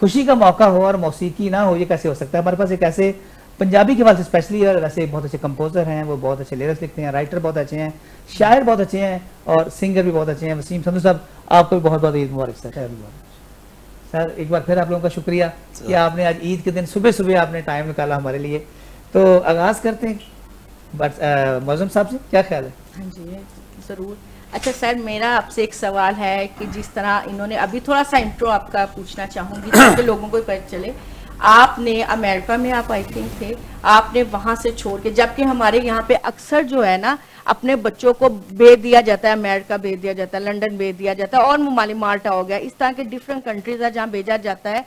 خوشی کا موقع ہو اور موسیقی نہ ہو، یہ کیسے ہو سکتا ہے؟ ہمارے پاس ایک ایسے پنجابی کے حوالے سے اسپیشلی، اور ویسے بہت اچھے کمپوزر ہیں، وہ بہت اچھے لیرکس لکھتے ہیں، رائٹر بہت اچھے ہیں، شاعر بہت اچھے ہیں، اور سنگر بھی بہت اچھے ہیں. وسیم سندھو صاحب، آپ کو بھی بہت بہت عید مبارک سر. سر ایک بار پھر آپ لوگوں کا شکریہ کہ آپ نے آج عید کے دن صبح صبح آپ نے ٹائم نکالا ہمارے لیے. تو آغاز کرتے ہیں معظم صاحب سے، کیا خیال ہے؟ ہاں جی ضرور. اچھا سر، میرا آپ سے ایک سوال ہے کہ جس طرح انہوں نے ابھی تھوڑا سا انٹرو آپ کا پوچھنا چاہوں گی تاکہ لوگوں کو پتہ چلے. آپ نے امریکہ میں آپ آئی تھنک تھے، آپ نے وہاں سے چھوڑ کے، جبکہ ہمارے یہاں پہ اکثر جو ہے نا اپنے بچوں کو بھیج دیا جاتا ہے، امریکہ بھیج دیا جاتا ہے، لنڈن بھیج دیا جاتا ہے، اور ممالک مالٹا ہو گیا، اس طرح کے ڈفرینٹ کنٹریز ہیں جہاں بھیجا جاتا ہے.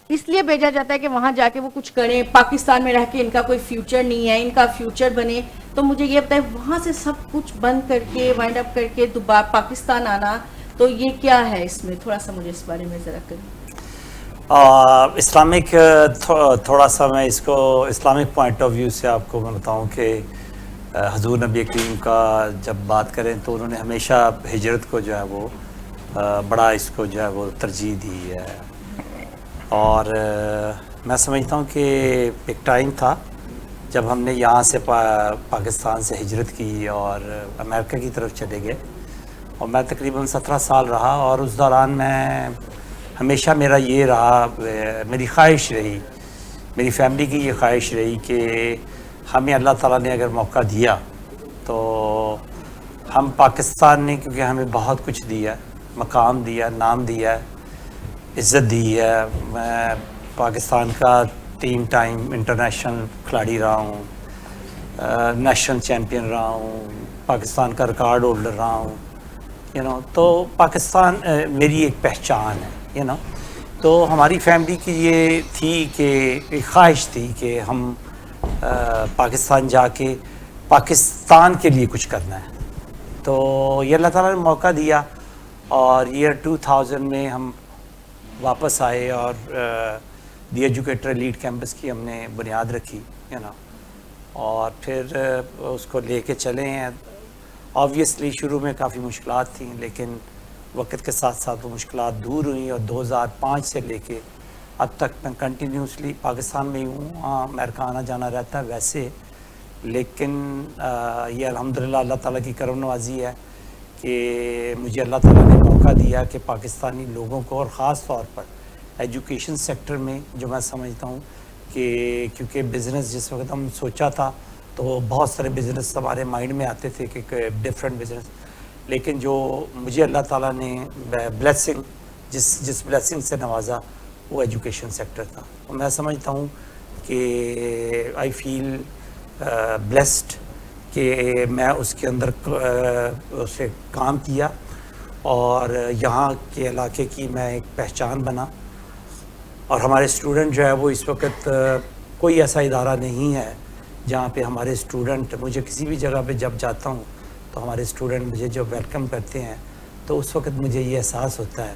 اس لیے بھیجا جاتا ہے کہ وہاں جا کے وہ کچھ کریں، پاکستان میں رہ کے ان کا کوئی فیوچر نہیں ہے، ان کا فیوچر بنے. تو مجھے یہ بتائیں، وہاں سے سب کچھ بند کر کے وائنڈ اپ کر کے دوبارہ پاکستان آنا، تو یہ کیا ہے اس میں؟ تھوڑا سا مجھے اس بارے میں ذرا کریں. اسلامک تھوڑا سا میں اس کو اسلامک پوائنٹ آف ویو سے آپ کو میں بتاؤں کہ حضور نبی کریم کا جب بات کریں تو انہوں نے ہمیشہ ہجرت کو جو ہے وہ بڑا اس کو جو ہے وہ ترجیح دی ہے. اور میں سمجھتا ہوں کہ ایک ٹائم تھا جب ہم نے یہاں سے پاکستان سے ہجرت کی اور امریکہ کی طرف چلے گئے، اور میں تقریباً 17 سال رہا، اور اس دوران میں ہمیشہ میرا یہ رہا، میری خواہش رہی، میری فیملی کی یہ خواہش رہی کہ ہمیں اللہ تعالیٰ نے اگر موقع دیا تو ہم پاکستان نے، کیونکہ ہمیں بہت کچھ دیا، مقام دیا، نام دیا، عزت دی ہے. میں پاکستان کا 3 ٹائم انٹرنیشنل کھلاڑی رہا ہوں، نیشنل چیمپئن رہا ہوں، پاکستان کا ریکارڈ ہولڈر رہا ہوں، تو پاکستان میری ایک پہچان ہے. تو ہماری فیملی کی یہ تھی کہ ایک خواہش تھی کہ ہم پاکستان جا کے پاکستان کے لیے کچھ کرنا ہے. تو یہ اللہ تعالیٰ نے موقع دیا، اور ایئر 2000 میں ہم واپس آئے، اور دی ایجوکیٹر لیڈ کیمپس کی ہم نے بنیاد رکھی، اور پھر اس کو لے کے چلے ہیں. آبویسلی شروع میں کافی مشکلات تھیں، لیکن وقت کے ساتھ ساتھ وہ مشکلات دور ہوئیں، اور 2005 سے لے کے اب تک میں کنٹینیوسلی پاکستان میں ہی ہوں. ہاں امریکہ آنا جانا رہتا ہے ویسے، لیکن یہ الحمدللہ اللہ تعالیٰ کی کرم نوازی ہے کہ مجھے اللہ تعالیٰ نے موقع دیا کہ پاکستانی لوگوں کو، اور خاص طور پر ایجوکیشن سیکٹر میں، جو میں سمجھتا ہوں کہ کیونکہ بزنس جس وقت ہم سوچا تھا تو بہت سارے بزنس ہمارے مائنڈ میں آتے تھے کہ ڈفرینٹ بزنس، لیکن جو مجھے اللہ تعالیٰ نے بلیسنگ جس بلیسنگ سے نوازا وہ ایجوکیشن سیکٹر تھا. اور میں سمجھتا ہوں کہ آئی فیل بلیسڈ کہ میں اس کے اندر اسے کام کیا، اور یہاں کے علاقے کی میں ایک پہچان بنا. اور ہمارے اسٹوڈنٹ جو ہے وہ اس وقت کوئی ایسا ادارہ نہیں ہے جہاں پہ ہمارے اسٹوڈنٹ، مجھے کسی بھی جگہ پہ جب جاتا ہوں تو ہمارے اسٹوڈنٹ مجھے جو ویلکم کرتے ہیں تو اس وقت مجھے یہ احساس ہوتا ہے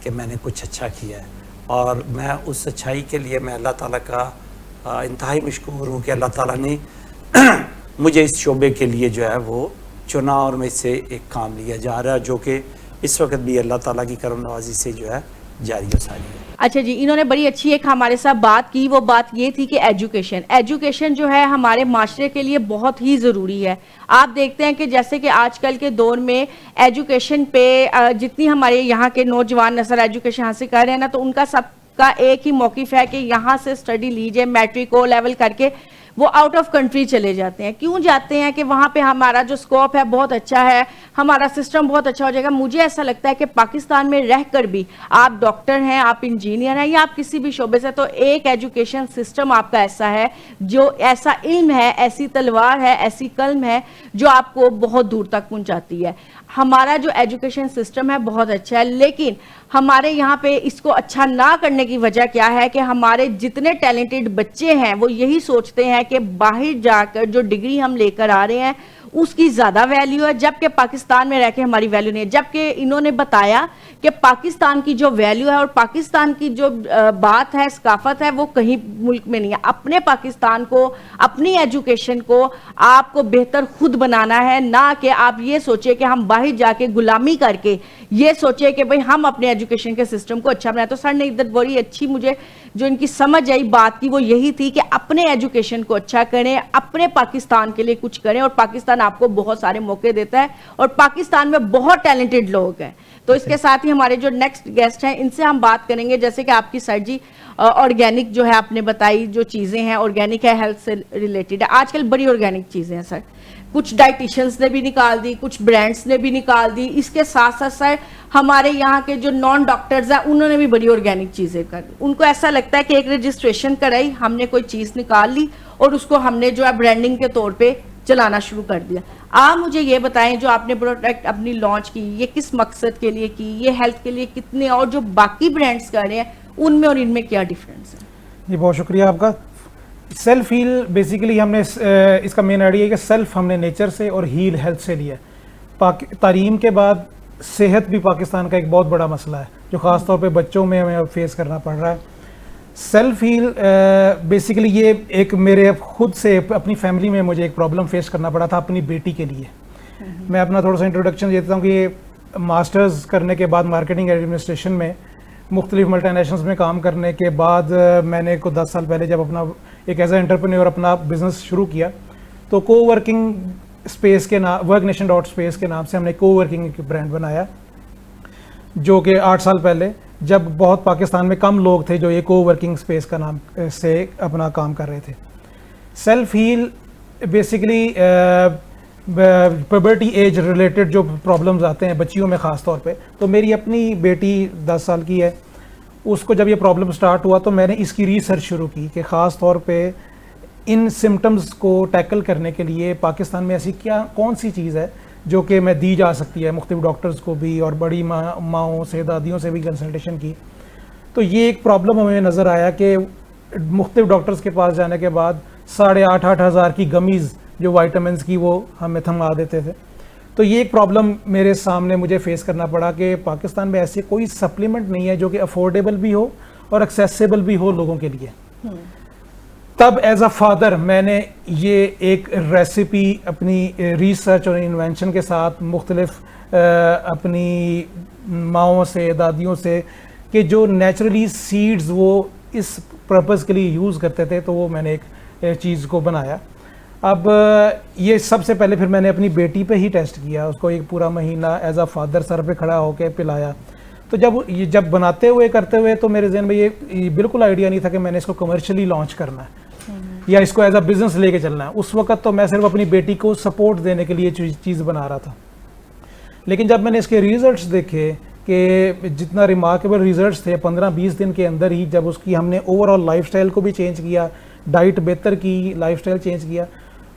کہ میں نے کچھ اچھا کیا ہے. اور میں اس اچھائی کے لیے میں اللہ تعالیٰ کا انتہائی مشکور ہوں کہ اللہ تعالیٰ نے مجھے اس شعبے کے لیے جو ہے وہ چنا، اور میں سے ایک کام لیا جا رہا ہے جو کہ اس وقت بھی اللہ تعالیٰ کی کرم نوازی سے جو ہے جاری و ساری ہے. اچھا جی، انہوں نے بڑی اچھی ایک ہمارے ساتھ بات کی. وہ بات یہ تھی کہ ایجوکیشن جو ہے ہمارے معاشرے کے لیے بہت ہی ضروری ہے. آپ دیکھتے ہیں کہ جیسے کہ آج کل کے دور میں ایجوکیشن پہ جتنی ہمارے یہاں کے نوجوان نسل ایجوکیشن حاصل کر رہے ہیں نا، تو ان کا سب کا ایک ہی موقف ہے کہ یہاں سے اسٹڈی لیجئے، میٹرک او لیول کر کے وہ آؤٹ آف کنٹری چلے جاتے ہیں. کیوں جاتے ہیں؟ کہ وہاں پہ ہمارا جو اسکوپ ہے بہت اچھا ہے، ہمارا سسٹم بہت اچھا ہو جائے گا. مجھے ایسا لگتا ہے کہ پاکستان میں رہ کر بھی آپ ڈاکٹر ہیں، آپ انجینئر ہیں، یا آپ کسی بھی شعبے سے، تو ایک ایجوکیشن سسٹم آپ کا ایسا ہے، جو ایسا علم ہے، ایسی تلوار ہے، ایسی قلم ہے جو آپ کو بہت دور تک پہنچاتی ہے. ہمارا جو ایجوکیشن سسٹم ہے بہت اچھا ہے، لیکن ہمارے یہاں پہ اس کو اچھا نہ کرنے کی وجہ کیا ہے کہ ہمارے جتنے ٹیلنٹڈ بچے ہیں وہ یہی سوچتے ہیں کہ باہر جا کر جو ڈگری ہم لے کر آ رہے ہیں اس کی زیادہ ویلیو ہے، جبکہ پاکستان میں رہ کے ہماری ویلیو نہیں ہے. جبکہ انہوں نے بتایا کہ پاکستان کی جو ویلیو ہے اور پاکستان کی جو بات ہے، ثقافت ہے، وہ کہیں ملک میں نہیں ہے. اپنے پاکستان کو، اپنی ایجوکیشن کو آپ کو بہتر خود بنانا ہے، نہ کہ آپ یہ سوچیں کہ ہم باہر جا کے غلامی کر کے یہ سوچے کہ بھئی ہم اپنے ایجوکیشن کے سسٹم کو اچھا بنائیں. تو سر نے ادھر بڑی اچھی مجھے جو ان کی سمجھ آئی بات کی وہ یہی تھی کہ اپنے ایجوکیشن کو اچھا کریں, اپنے پاکستان کے لیے کچھ کریں, اور پاکستان آپ کو بہت سارے موقع دیتا ہے اور پاکستان میں بہت ٹیلنٹڈ لوگ ہیں. تو اس کے ساتھ ہی ہمارے جو نیکسٹ گیسٹ ہیں ان سے ہم بات کریں گے, جیسے کہ آپ کی سر جی آرگینک جو ہے آپ نے بتائی جو چیزیں ہیں آرگینک ہے, ہیلتھ سے ریلیٹڈ ہے. آج کل بڑی آرگینک چیزیں ہیں سر, کچھ ڈائٹیشنز نے بھی نکال دی, کچھ برانڈز نے بھی نکال دی. اس کے ساتھ ساتھ سر ہمارے یہاں کے جو نان ڈاکٹرز ہیں انہوں نے بھی بڑی آرگینک چیزیں کر دی. ان کو ایسا لگتا ہے کہ ایک رجسٹریشن کرائی, ہم نے کوئی چیز نکال لی اور اس کو ہم نے جو ہے برانڈنگ کے طور پہ چلانا شروع کر دیا. آپ مجھے یہ بتائیں جو آپ نے پروڈکٹ اپنی لانچ کی یہ کس مقصد کے لیے کی, یہ ہیلتھ کے لیے کتنے, اور جو باقی برانڈز کر رہے ہیں ان میں اور ان میں کیا ڈیفرنس ہے؟ جی بہت شکریہ آپ کا. سیلف ہیل بیسیکلی ہم نے اس کا مین آئیڈیا ہے کہ سیلف ہم نے نیچر سے اور ہیل ہیلتھ سے لیا ہے. تعلیم کے بعد صحت بھی پاکستان کا ایک بہت بڑا مسئلہ ہے جو خاص طور پہ بچوں میں ہمیں فیس کرنا پڑ رہا ہے. سیلف ہیل بیسیکلی یہ ایک میرے خود سے اپنی فیملی میں مجھے ایک پرابلم فیس کرنا پڑا تھا اپنی بیٹی کے لیے. میں اپنا تھوڑا سا انٹروڈکشن دیتا ہوں کہ یہ ماسٹرز کرنے کے بعد مارکیٹنگ ایڈمنسٹریشن میں مختلف ملٹی نیشنلز میں کام کرنے کے بعد میں نے کو 10 سال پہلے جب اپنا ایک ایز اے انٹرپرینیور اپنا بزنس شروع کیا تو کو ورکنگ اسپیس کے نام worknation.space کے نام سے ہم نے کو ورکنگ برانڈ بنایا, جو کہ 8 سال پہلے جب بہت پاکستان میں کم لوگ تھے جو یہ کو ورکنگ اسپیس کا نام سے اپنا کام کر رہے تھے. Self help basically puberty age related جو پرابلمز آتے ہیں بچیوں میں خاص طور پہ, تو میری اپنی بیٹی 10 سال کی ہے, اس کو جب یہ پرابلم سٹارٹ ہوا تو میں نے اس کی ریسرچ شروع کی کہ خاص طور پہ ان سمٹمز کو ٹیکل کرنے کے لیے پاکستان میں ایسی کون سی چیز ہے جو کہ میں دی جا سکتی ہے. مختلف ڈاکٹرز کو بھی اور بڑی ماؤں سے دادیوں سے بھی کنسلٹیشن کی, تو یہ ایک پرابلم ہمیں نظر آیا کہ مختلف ڈاکٹرز کے پاس جانے کے بعد 8,500 ہزار کی گمیز جو وائٹامنس کی وہ ہمیں تھما دیتے تھے. تو یہ ایک پرابلم میرے سامنے مجھے فیس کرنا پڑا کہ پاکستان میں ایسے کوئی سپلیمنٹ نہیں ہے جو کہ افورڈیبل بھی ہو اور ایکسیسیبل بھی ہو لوگوں کے لیے. تب ایز اے فادر میں نے یہ ایک ریسیپی اپنی ریسرچ اور انوینشن کے ساتھ مختلف اپنی ماؤں سے دادیوں سے کہ جو نیچرلی سیڈز وہ اس پرپز کے لیے یوز کرتے تھے, تو وہ میں نے ایک چیز کو بنایا. اب یہ سب سے پہلے پھر میں نے اپنی بیٹی پہ ہی ٹیسٹ کیا, اس کو ایک پورا مہینہ ایز اے فادر سر پہ کھڑا ہو کے پلایا. تو جب بناتے ہوئے کرتے ہوئے تو میرے ذہن میں یہ بالکل آئیڈیا نہیں تھا کہ میں نے اس کو کمرشلی لانچ کرنا ہے یا اس کو ایز اے بزنس لے کے چلنا ہے. اس وقت تو میں صرف اپنی بیٹی کو سپورٹ دینے کے لیے چیز بنا رہا تھا. لیکن جب میں نے اس کے ریزلٹس دیکھے کہ جتنا ریمارکیبل ریزلٹس تھے 15-20 دن کے اندر ہی, جب اس کی ہم نے اوور آل لائف سٹائل کو بھی چینج کیا, ڈائٹ بہتر کی, لائف سٹائل چینج کیا,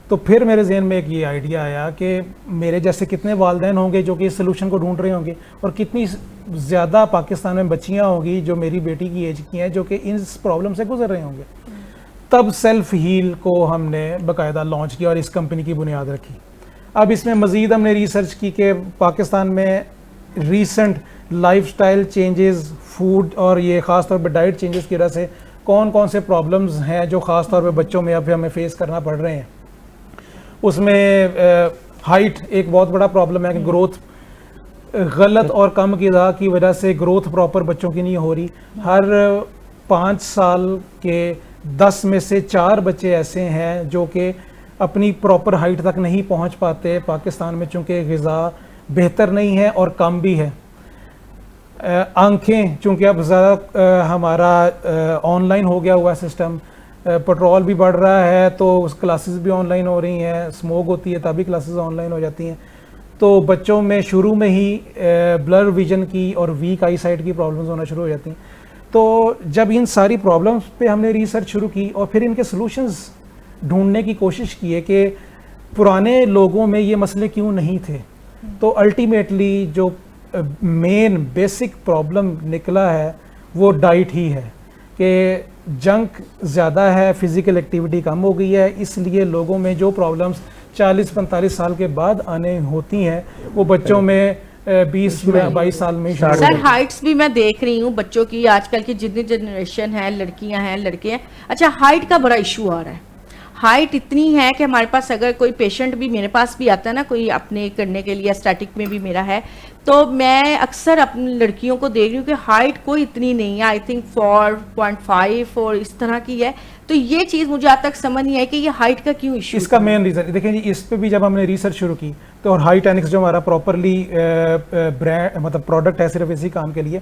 تو پھر میرے ذہن میں ایک یہ آئیڈیا آیا کہ میرے جیسے کتنے والدین ہوں گے جو کہ اس سلوشن کو ڈھونڈ رہے ہوں گے, اور کتنی زیادہ پاکستان میں بچیاں ہوں گی جو میری بیٹی کی ایج کی ہیں جو کہ اس پرابلم سے گزر رہے ہوں گے. تب سیلف ہیل کو ہم نے باقاعدہ لانچ کیا اور اس کمپنی کی بنیاد رکھی. اب اس میں مزید ہم نے ریسرچ کی کہ پاکستان میں recent life style changes, food اور یہ خاص طور پہ ڈائٹ چینجز کی وجہ سے کون کون سے پرابلمز ہیں جو خاص طور پہ بچوں میں اب ہمیں فیس کرنا پڑ رہے ہیں. اس میں ہائٹ ایک بہت بڑا پرابلم ہے کہ گروتھ غلط اور کم غذا کی وجہ سے گروتھ پراپر بچوں کی نہیں ہو رہی. ہر 5 سال کے 10 میں سے 4 بچے ایسے ہیں جو کہ اپنی پراپر ہائٹ تک نہیں پہنچ پاتے پاکستان میں, چونکہ غذا بہتر نہیں ہے اور کم بھی ہے. آنکھیں چونکہ اب زیادہ ہمارا آن لائن ہو گیا ہوا سسٹم, پیٹرول بھی بڑھ رہا ہے تو کلاسز بھی آن لائن ہو رہی ہیں, اسموک ہوتی ہے تبھی کلاسز آن لائن ہو جاتی ہیں, تو بچوں میں شروع میں ہی بلر ویژن کی اور ویک آئی سائٹ کی پرابلمز ہونا شروع ہو جاتی ہیں. تو جب ان ساری پرابلمز پہ ہم نے ریسرچ شروع کی اور پھر ان کے سلوشنز ڈھونڈنے کی کوشش کی ہے کہ پرانے لوگوں میں یہ مسئلے کیوں نہیں تھے, تو الٹیمیٹلی جو مین بیسک پرابلم نکلا ہے وہ ڈائٹ ہی ہے کہ جنک زیادہ ہے, فزیکل ایکٹیویٹی کم ہو گئی ہے, اس لیے لوگوں میں جو پرابلمز 40-45 سال کے بعد آنے ہوتی ہیں وہ بچوں میں 20-22 سال میں شروع. سر ہائٹس بھی میں دیکھ رہی ہوں بچوں کی, آج کل کی جتنی جنریشن ہے, لڑکیاں ہیں لڑکے ہیں, اچھا ہائٹ کا بڑا ایشو آ رہا ہے. ہائٹ اتنی ہے کہ ہمارے پاس اگر کوئی پیشنٹ بھی میرے پاس بھی آتا ہے نا کوئی اپنے کرنے کے لیے اسٹیٹک میں بھی میرا ہے, تو میں اکثر اپنی لڑکیوں کو دیکھ رہی ہوں کہ ہائٹ کوئی اتنی نہیں ہے, آئی تھنک 4.5 اور اس طرح کی ہے. تو یہ چیز مجھے آج تک سمجھ نہیں آئی کہ یہ ہائٹ کا کیوں ایشو. اس کا مین ریزن دیکھیں جی, اس پہ بھی جب ہم نے ریسرچ شروع کی تو اور ہائی ٹینکس جو ہمارا پراپرلی برانڈ مطلب پروڈکٹ ہے صرف اسی کام کے لیے,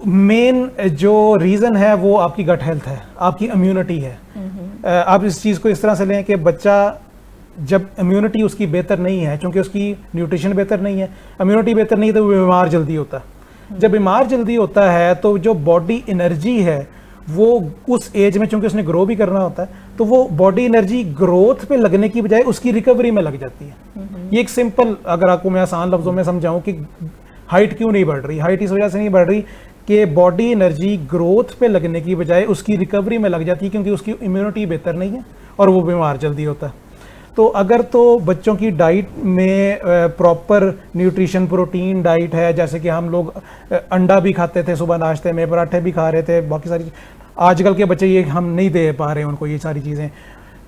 مین جو ریزن ہے وہ آپ کی گٹ ہیلتھ ہے, آپ کی امیونٹی ہے. آپ اس چیز کو اس طرح سے لیں کہ بچہ جب امیونٹی اس کی بہتر نہیں ہے, چونکہ اس کی نیوٹریشن بہتر نہیں ہے, امیونٹی بہتر نہیں ہے, تو وہ بیمار جلدی ہوتا ہے. جب بیمار جلدی ہوتا ہے تو جو باڈی انرجی ہے وہ اس ایج میں, چونکہ اس نے گرو بھی کرنا ہوتا ہے, تو وہ باڈی انرجی گروتھ پہ لگنے کی بجائے اس کی ریکوری میں لگ جاتی ہے. یہ ایک سمپل, اگر آپ کو میں آسان لفظوں میں سمجھاؤں کہ ہائٹ کیوں نہیں بڑھ رہی, ہائٹ اس وجہ سے نہیں بڑھ رہی کہ باڈی انرجی گروتھ پہ لگنے کی بجائے اس کی ریکوری میں لگ جاتی ہے, کیونکہ اس کی امیونٹی بہتر نہیں ہے اور وہ بیمار جلدی ہوتا ہے. تو اگر تو بچوں کی ڈائٹ میں پراپر نیوٹریشن پروٹین ڈائٹ ہے, جیسے کہ ہم لوگ انڈا بھی کھاتے تھے صبح ناشتے میں, پراٹھے بھی کھا رہے تھے, باقی ساری, آج کل کے بچے یہ ہم نہیں دے پا رہے ہیں ان کو یہ ساری چیزیں.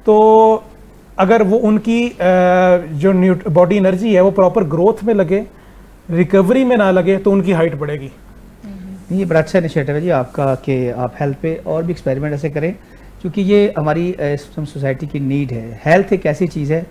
تو اگر وہ ان کی جو باڈی انرجی ہے وہ پراپر گروتھ میں لگے, ریکوری میں نہ لگے, تو ان کی ہائٹ بڑھے گی. یہ بڑا اچھا انیشیٹو ہے جی آپ کا کہ آپ ہیلتھ پہ اور بھی ایکسپیریمنٹ ایسے کریں, کیونکہ یہ ہماری سوسائٹی کی نیڈ ہے. ہیلتھ ایک ایسی چیز ہے,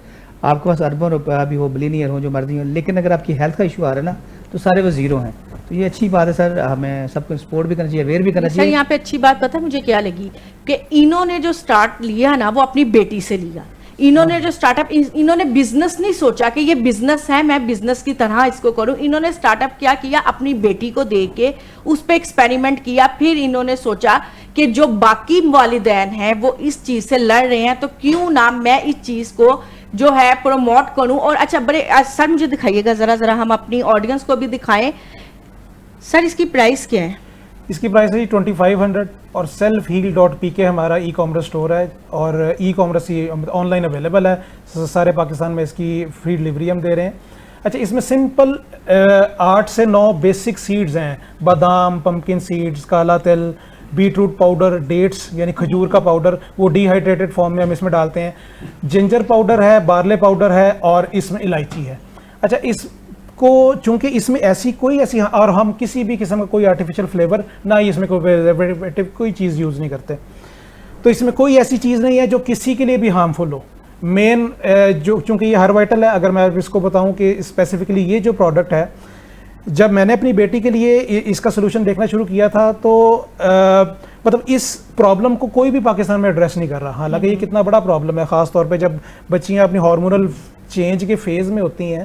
آپ کے پاس اربوں روپیہ بھی ہو, بلینئر ہوں, جو مرضی ہوں, لیکن اگر آپ کی ہیلتھ کا ایشو آ رہا ہے نا تو سارے وہ زیرو ہیں. تو یہ اچھی بات ہے سر, ہمیں سب کو سپورٹ بھی کرنا چاہیے, اویئر بھی کرنا سر چاہیے. یہاں پہ اچھی بات پتہ مجھے کیا لگی کہ انہوں نے جو سٹارٹ لیا نا وہ اپنی بیٹی سے لیا. انہوں نے جو سٹارٹ اپ, انہوں نے بزنس نہیں سوچا کہ یہ بزنس ہے, میں بزنس کی طرح اس کو کروں. انہوں نے سٹارٹ اپ کیا کیا, اپنی بیٹی کو دیکھ کے اس پہ ایکسپیریمنٹ کیا. پھر انہوں نے سوچا کہ جو باقی والدین ہیں وہ اس چیز سے لڑ رہے ہیں, تو کیوں نہ میں اس چیز کو جو ہے پروموٹ کروں. اور اچھا بڑے سر مجھے دکھائیے گا ذرا, ہم اپنی آڈینس کو بھی دکھائیں. سر اس کی پرائس کیا ہے؟ اس کی پرائس ہے 2500 اور selfheal.pk ہمارا ای کامرس اسٹور ہے, اور e commerce on line available ہے سارے پاکستان میں, اس کی فری ڈلیوری ہم دے رہے ہیں. اچھا, اس میں سمپل 8 سے 9 بیسک سیڈز ہیں, بادام, پمکن سیڈز, کالا تل, بیٹ روٹ پاؤڈر, ڈیٹس یعنی کھجور کا پاؤڈر, وہ ڈی ہائیڈریٹڈ فارم میں ہم اس میں ڈالتے ہیں. جنجر پاؤڈر ہے, بارلے پاؤڈر ہے, اور اس میں الائچی ہے. اچھا, اس کو چونکہ اس میں کوئی ایسی, اور ہم کسی بھی قسم کا کوئی آرٹیفیشل فلیور, نہ ہی اس میں کوئی چیز یوز نہیں کرتے, تو اس میں کوئی ایسی چیز نہیں ہے جو کسی کے لیے بھی ہارمفل ہو. مین جو چونکہ یہ ہر وائٹل ہے, اگر میں اس کو بتاؤں کہ اسپیسیفکلی یہ جو پروڈکٹ ہے, جب میں نے اپنی بیٹی کے لیے اس کا سلوشن دیکھنا شروع کیا تھا تو مطلب اس پرابلم کو کوئی بھی پاکستان میں ایڈریس نہیں کر رہا. حالانکہ یہ کتنا بڑا پرابلم ہے, خاص طور پہ جب بچیاں اپنی ہارمونل چینج کے فیز میں ہوتی ہیں,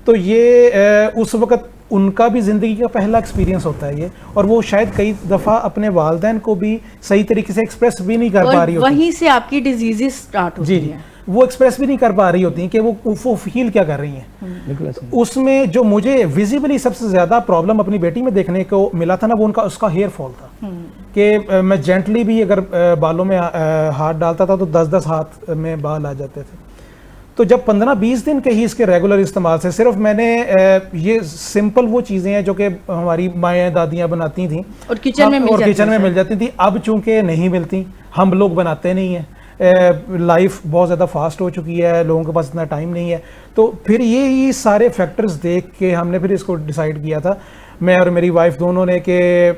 تو یہ اس وقت ان کا بھی زندگی کا پہلا ایکسپیرینس ہوتا ہے یہ, اور وہ شاید کئی دفعہ اپنے والدین کو بھی صحیح طریقے سے ایکسپریس بھی نہیں کر پا رہی ہوتی. وہیں سے آپ کی ڈیزیزز سٹارٹ ہوتی ہیں. وہ ایکسپریس بھی نہیں کر پا رہی ہوتی ہیں کہ وہ فیل کیا کر رہی ہیں. اس میں جو مجھے ویزیبلی سب سے زیادہ پرابلم اپنی بیٹی میں دیکھنے کو ملا تھا نا, وہ اس کا ہیئر فال تھا. کہ میں جینٹلی بھی اگر بالوں میں ہاتھ ڈالتا تھا تو 10-10 ہاتھ میں بال آ جاتے تھے. تو جب 15-20 دن کے ہی اس کے ریگولر استعمال سے صرف میں نے یہ سمپل وہ چیزیں ہیں جو کہ ہماری مائیں دادیاں بناتی تھیں اور کچن میں مل جاتی تھی, اب چونکہ نہیں ملتی, ہم لوگ بناتے نہیں ہیں, لائف بہت زیادہ فاسٹ ہو چکی ہے, لوگوں کے پاس اتنا ٹائم نہیں ہے. تو پھر یہ سارے فیکٹرز دیکھ کے ہم نے پھر اس کو ڈیسائیڈ کیا تھا, میں اور میری وائف دونوں نے, کہ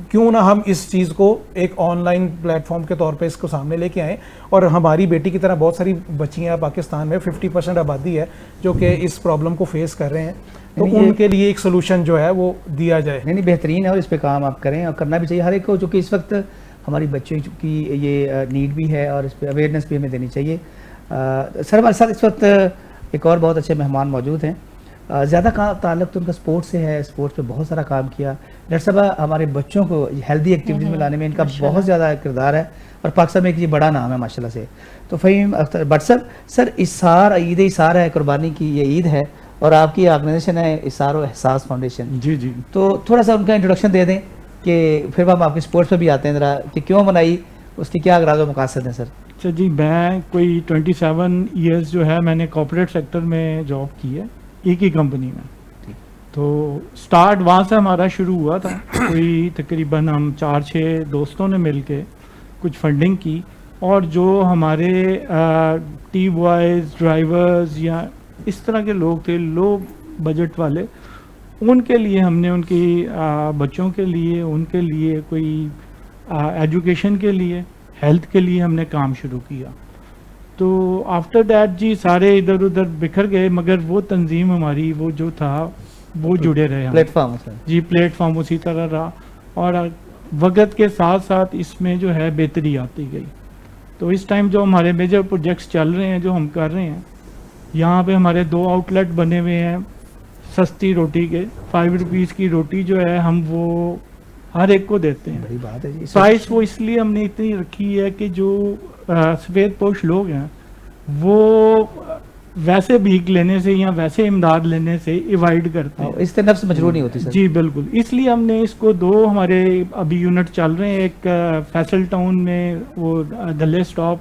کیوں نہ ہم اس چیز کو ایک آن لائن پلیٹ فارم کے طور پہ اس کو سامنے لے کے آئیں. اور ہماری بیٹی کی طرح بہت ساری بچیاں پاکستان میں 50% آبادی ہے جو کہ اس پرابلم کو فیس کر رہے ہیں, تو ان کے لیے ایک سولوشن جو ہے وہ دیا جائے. نہیں بہترین ہے, اور اس پہ کام آپ کریں اور کرنا بھی چاہیے ہر ایک کو, چونکہ اس وقت ہماری بچوں کی یہ نیڈ بھی ہے اور اس پہ اویئرنیس بھی ہمیں دینی چاہیے. سر ہمارے ساتھ اس وقت ایک اور بہت اچھے مہمان موجود ہیں, زیادہ تعلق تو ان کا سپورٹ سے ہے, سپورٹ پہ بہت سارا کام کیا. ڈاکٹر صاحب, ہمارے بچوں کو ہیلدی ایکٹیویٹیز میں لانے میں ان کا بہت زیادہ کردار ہے, اور پاکستان میں ایک یہ بڑا نام ہے ماشاءاللہ سے. تو فہیم اختر بٹ صاحب, سر اسار, عید اسار ہے, قربانی کی یہ عید ہے, اور آپ کی آرگنائزیشن ہے اسار و احساس فاؤنڈیشن. جی تو تھوڑا سا ان کا انٹروڈکشن دے دیں کہ پھر ہم آپ کے سپورٹس پہ بھی آتے ہیں ذرا, کہ کیوں منائی, اس کی کیا اغراض و مقاصد ہیں سر. اچھا جی, میں کوئی 27 ایئرس جو ہے میں نے کارپوریٹ سیکٹر میں جاب کی ہے, ایک ہی کمپنی میں. تو سٹارٹ وہاں سے ہمارا شروع ہوا تھا, کوئی تقریباً ہم 4-6 دوستوں نے مل کے کچھ فنڈنگ کی, اور جو ہمارے ٹی بوائز, ڈرائیورز یا اس طرح کے لوگ تھے لو بجٹ والے, ان کے لیے ہم نے ان کی بچوں کے لیے ان کے لیے کوئی ایجوکیشن کے لیے ہیلتھ کے لیے ہم نے کام شروع کیا. تو آفٹر دیٹ جی سارے ادھر ادھر بکھر گئے, مگر وہ تنظیم ہماری وہ جو تھا وہ جڑے رہے ہم. پلیٹ فارم جی پلیٹ فارم اسی طرح رہا, اور وقت کے ساتھ ساتھ اس میں جو ہے بہتری آتی گئی. تو اس ٹائم جو ہمارے میجر پروجیکٹس چل رہے ہیں جو ہم کر رہے ہیں, یہاں پہ ہمارے 2 آؤٹ لیٹ بنے ہوئے ہیں سستی روٹی کے. 5 روپیز کی روٹی جو ہے ہم وہ ہر ایک کو دیتے ہیں. بڑی بات ہے جی. پرائس وہ اس لیے ہم نے اتنی رکھی ہے کہ جو سفید پوش لوگ ہیں وہ ویسے بھیک لینے سے یا ویسے امداد لینے سے ایوائڈ کرتے ہیں. اس سے نفس مجروح نہیں ہوتی سر. جی بالکل, اس لیے ہم نے اس کو 2 ہمارے ابھی یونٹ چل رہے ہیں. ایک فیصل ٹاؤن میں وہ دلے اسٹاپ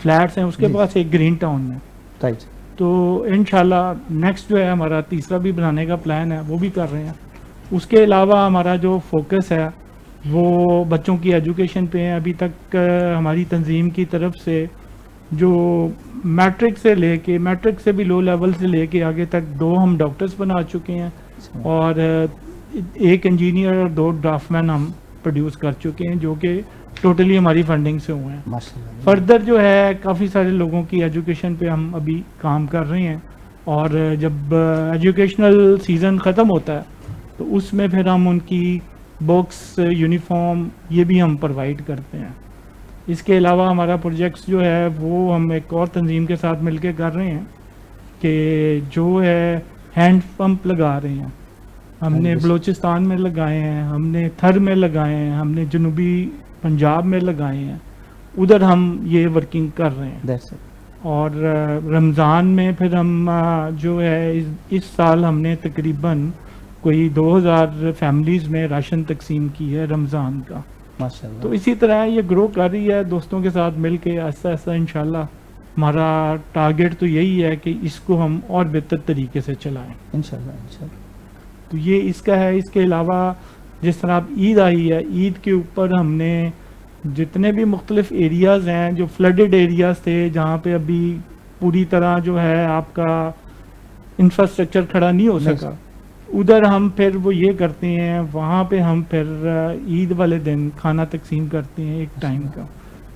فلیٹس ہیں, اس کے پاس ایک گرین ٹاؤن میں. رائٹ. تو انشاءاللہ نیکسٹ جو ہے ہمارا تیسرا بھی بنانے کا پلان ہے, وہ بھی کر رہے ہیں. اس کے علاوہ ہمارا جو فوکس ہے وہ بچوں کی ایجوکیشن پہ ہے. ابھی تک ہماری تنظیم کی طرف سے جو میٹرک سے لے کے میٹرک سے بھی لو لیول سے لے کے آگے تک 2 ہم ڈاکٹرز بنا چکے ہیں, اور 1 انجینئر اور 2 ڈرافٹ مین ہم پروڈیوس کر چکے ہیں, جو کہ ٹوٹلی ہماری فنڈنگ سے ہوئے ہیں. ماشاءاللہ. فردر جو ہے کافی سارے لوگوں کی ایجوکیشن پہ ہم ابھی کام کر رہے ہیں, اور جب ایجوکیشنل سیزن ختم ہوتا ہے تو اس میں پھر ہم ان کی بکس یونیفارم یہ بھی ہم پرووائڈ کرتے ہیں. اس کے علاوہ ہمارا پروجیکٹس جو ہے وہ ہم ایک اور تنظیم کے ساتھ مل کے کر رہے ہیں کہ جو ہے ہینڈ پمپ لگا رہے ہیں. ہم نے بلوچستان میں لگائے ہیں, ہم نے تھر میں لگائے ہیں, ہم نے جنوبی پنجاب میں لگائے ہیں. ادھر ہم یہ ورکنگ کر رہے ہیں. That's it. اور رمضان میں پھر ہم جو ہے اس سال ہم نے تقریباً کوئی 2000 فیملیز میں راشن تقسیم کی ہے رمضان کا. ماشاءاللہ. تو اسی طرح یہ گرو کر رہی ہے دوستوں کے ساتھ مل کے آہستہ آہستہ. انشاءاللہ ہمارا ٹارگیٹ تو یہی ہے کہ اس کو ہم اور بہتر طریقے سے چلائیں. انشاءاللہ. تو یہ اس کا ہے. اس کے علاوہ جس طرح اب عید آئی ہے, عید کے اوپر ہم نے جتنے بھی مختلف ایریاز ہیں جو فلڈڈ ایریاز تھے, جہاں پہ ابھی پوری طرح جو ہے آپ کا انفراسٹرکچر کھڑا نہیں ہو سکا, ادھر ہم پھر وہ یہ کرتے ہیں, وہاں پہ ہم پھر عید والے دن کھانا تقسیم کرتے ہیں ایک ٹائم کا.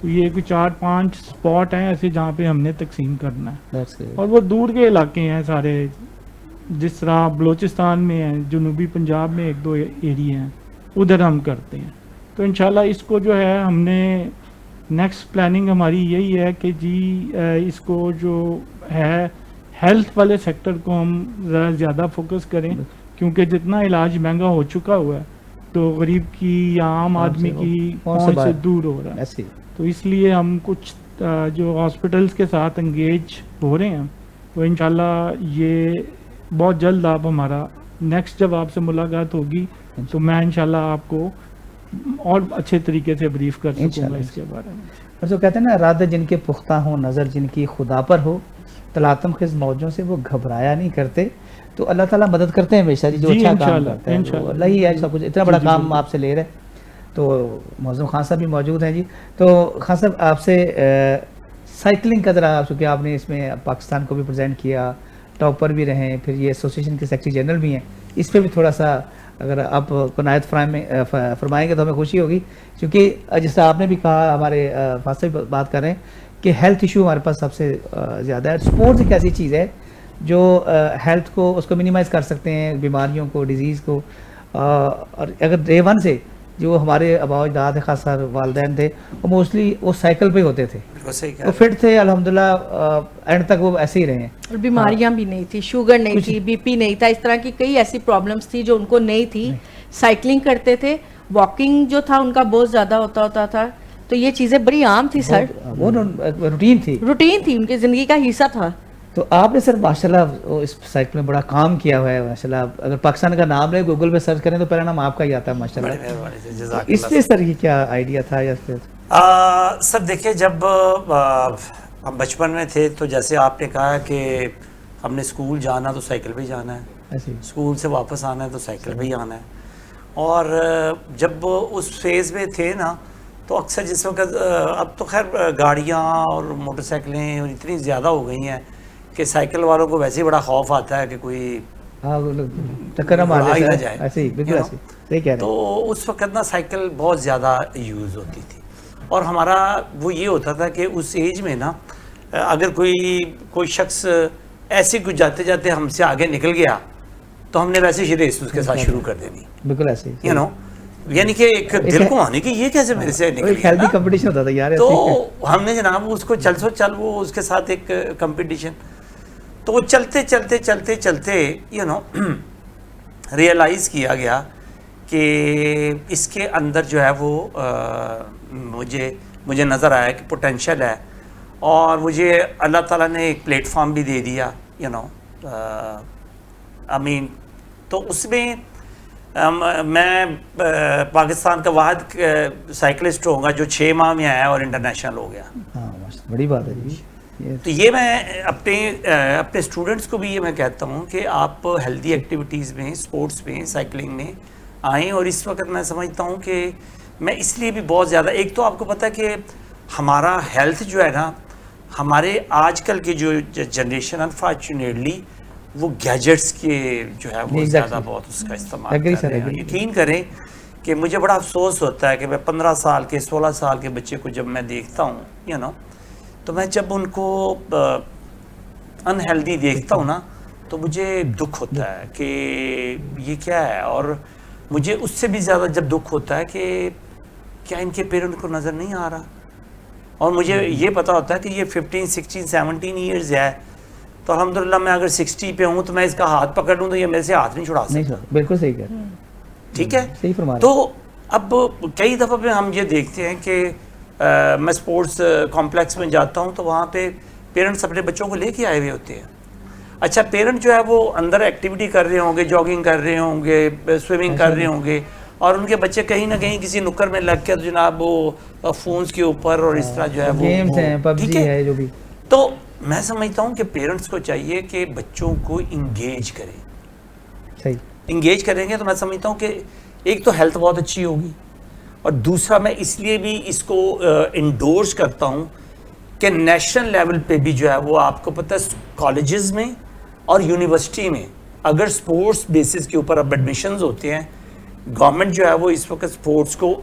تو یہ کوئی 4-5 اسپاٹ ہیں ایسے جہاں پہ ہم نے تقسیم کرنا ہے. That's it. اور وہ دور کے علاقے ہیں سارے, جس طرح بلوچستان میں ہیں, جنوبی پنجاب میں 1-2 ایریے ہیں, ادھر ہم کرتے ہیں. تو انشاءاللہ اس کو جو ہے ہم نے نیکسٹ پلاننگ ہماری یہی ہے کہ جی اس کو جو ہے ہیلتھ والے سیکٹر کو ہم ذرا زیادہ فوکس کریں, کیونکہ جتنا علاج مہنگا ہو چکا ہوا ہے تو غریب کی یا عام آدمی کی پہنچ سے دور ہو رہا ہے. تو اس لیے ہم کچھ جو ہاسپٹلس کے ساتھ انگیج ہو رہے ہیں, تو انشاءاللہ یہ بہت جلد آپ ہمارا نیکسٹ جب آپ سے ملاقات ہوگی تو میں انشاءاللہ آپ کو اور اچھے طریقے سے بریف کر سکوں گا اس کے بارے میں. اور جو کہتے ہیں نا, ارادے جن کے پختہ ہوں, نظر جن کی خدا پر ہو, تلاطم خیز موجوں سے وہ گھبرایا نہیں کرتے. تو اللہ تعالیٰ مدد کرتے ہیں ہمیشہ جو اچھا کام کرتا ہے, وہ اللہ ہی ہے سب کچھ. اتنا بڑا کام آپ سے لے رہے. تو معظم خان صاحب بھی موجود ہیں جی. تو خان صاحب آپ سے سائیکلنگ کا ذرا, چونکہ آپ نے اس میں پاکستان کو بھی پریزنٹ کیا, ٹاپر بھی رہے ہیں, پھر یہ ایسوسیشن کے سیکرٹری جنرل بھی ہیں, اس پہ بھی تھوڑا سا اگر آپ عنایت فرمائیں گے تو ہمیں خوشی ہوگی. کیونکہ جس طرح آپ نے بھی کہا, ہمارے فاصل بھی بات کر رہے ہیں کہ ہیلتھ ایشو ہمارے پاس سب سے زیادہ ہے. اسپورٹس ایک ایسی چیز ہے جو ہیلتھ کو اس کو منیمائز کر سکتے ہیں, بیماریوں کو, ڈیزیز کو. اور اگر ڈے 1 سے جو ہمارے آباء و اجداد خاص کر والدین تھے, وہ موسٹلی وہ سائیکل پہ ہوتے تھے, وہ فٹ تھے الحمدللہ, اینڈ تک وہ ایسے ہی رہے ہیں. اور بیماریاں بھی نہیں تھی, شوگر نہیں تھی, بی پی نہیں تھا, اس طرح کی کئی ایسی پرابلمس تھی جو ان کو نہیں تھی. سائیکلنگ کرتے تھے, واکنگ جو تھا ان کا بہت زیادہ ہوتا تھا. تو یہ چیزیں بڑی عام تھی سر, وہ روٹین تھی ان کی زندگی کا حصہ تھا. تو آپ نے سر ماشاءاللہ اس سائٹ میں بڑا کام کیا ہوا ہے ماشاءاللہ. اگر پاکستان کا نام لے گوگل پہ سرچ کریں تو پہلا نام آپ کا ہی آتا ہے ماشاءاللہ. اس پہ سر یہ کیا آئیڈیا تھا یا سر دیکھیں, جب ہم بچپن میں تھے تو جیسے آپ نے کہا کہ ہم نے اسکول جانا تو سائیکل پہ ہی جانا ہے, اسکول سے واپس آنا ہے تو سائیکل پہ ہی آنا ہے. اور جب اس فیز میں تھے نا, تو اکثر جس وقت, اب تو خیر گاڑیاں اور موٹر سائیکلیں اتنی زیادہ ہو گئی ہیں کہ سائیکل والوں کو ویسے ہی بڑا خوف آتا ہے کہ کوئی ہاں وہ لوگ ٹکر نہ مار آ ہی نہ جائے جائے ایسے ہی بالکل ایسے صحیح کہہ رہے ہیں. تو اس وقت نا سائیکل بہت زیادہ یوز ہوتی تھی اور ہمارا وہ یہ ہوتا تھا کہ اس ایج میں نا اگر کوئی شخص ایسے کچھ جاتے جاتے ہم سے آگے نکل گیا تو ہم نے ویسے ہی ریس اس کے ساتھ شروع کر دینی. بالکل ایسے ہی یو نو یعنی کہ ایک دل کو آنے کہ یہ کیسے میرے سے نکل ایک ہیلدی گیا. کمپٹیشن ہوتا تھا یار تو ایسے. ہم نے جناب اس کو چل سو چل وہ اس کے ساتھ ایک کمپٹیشن تو وہ چلتے چلتے چلتے چلتے یو نو ریئلائز کیا گیا کہ اس کے اندر جو ہے وہ مجھے نظر آیا کہ پوٹینشیل ہے اور مجھے اللہ تعالیٰ نے ایک پلیٹ فارم بھی دے دیا یو نو آئی مین. تو اس میں میں پاکستان کا واحد سائیکلسٹ ہوں گا جو 6 ماہ میں آیا اور انٹرنیشنل ہو گیا. ہاں بڑی بات ہے جی. تو یہ میں اپنے اسٹوڈنٹس کو بھی یہ میں کہتا ہوں کہ آپ ہیلدی ایکٹیویٹیز میں اسپورٹس میں سائیکلنگ میں آئیں. اور اس وقت میں سمجھتا ہوں کہ میں اس لیے بھی بہت زیادہ ایک تو آپ کو پتہ ہے کہ ہمارا ہیلتھ جو ہے نا ہمارے آج کل کے جو جنریشن انفارچونیٹلی وہ گیجٹس کے جو ہے وہ زیادہ بہت اس کا استعمال کر رہے ہیں. یقین کریں کہ مجھے بڑا افسوس ہوتا ہے کہ میں 15 سال کے 16 سال کے بچے کو جب میں دیکھتا ہوں یو نو تو میں جب ان کو انہیلدی دیکھتا ہوں نا تو مجھے دکھ ہوتا ہے کہ یہ کیا ہے. اور مجھے اس سے بھی زیادہ جب دکھ ہوتا ہے کہ کیا ان کے پیرنٹ کو نظر نہیں آ رہا. اور مجھے یہ پتا ہوتا ہے کہ یہ 15 16 17 ایئرز ہے تو الحمدللہ میں اگر 60 پہ ہوں تو میں اس کا ہاتھ پکڑ لوں تو یہ میرے سے ہاتھ نہیں چھڑا سکتا. بالکل صحیح کہہ رہے ہیں. ٹھیک ہے. صحیح فرما رہے ہیں. تو اب کئی دفعہ پہ ہم یہ دیکھتے ہیں کہ میں سپورٹس کمپلیکس میں جاتا ہوں تو وہاں پہ پیرنٹس اپنے بچوں کو لے کے آئے ہوئے ہوتے ہیں. اچھا پیرنٹ جو ہے وہ اندر ایکٹیویٹی کر رہے ہوں گے, جاگنگ کر رہے ہوں گے, سوئمنگ کر رہے ہوں گے اور ان کے بچے کہیں نہ کہیں کسی نکر میں لگ کر جناب وہ فونز کے اوپر اور اس طرح جو ہے وہ گیمز ہیں, پبجی ہے جو بھی. تو میں سمجھتا ہوں کہ پیرنٹس کو چاہیے کہ بچوں کو انگیج کریں. صحیح انگیج کریں گے تو میں سمجھتا ہوں کہ ایک تو ہیلتھ بہت اچھی ہوگی اور دوسرا میں اس لیے بھی اس کو انڈورس کرتا ہوں کہ نیشنل لیول پہ بھی جو ہے وہ آپ کو پتہ ہے کالجز میں اور یونیورسٹی میں اگر سپورٹس بیسس کے اوپر اب ایڈمیشنز ہوتے ہیں گورنمنٹ جو ہے وہ اس وقت سپورٹس کو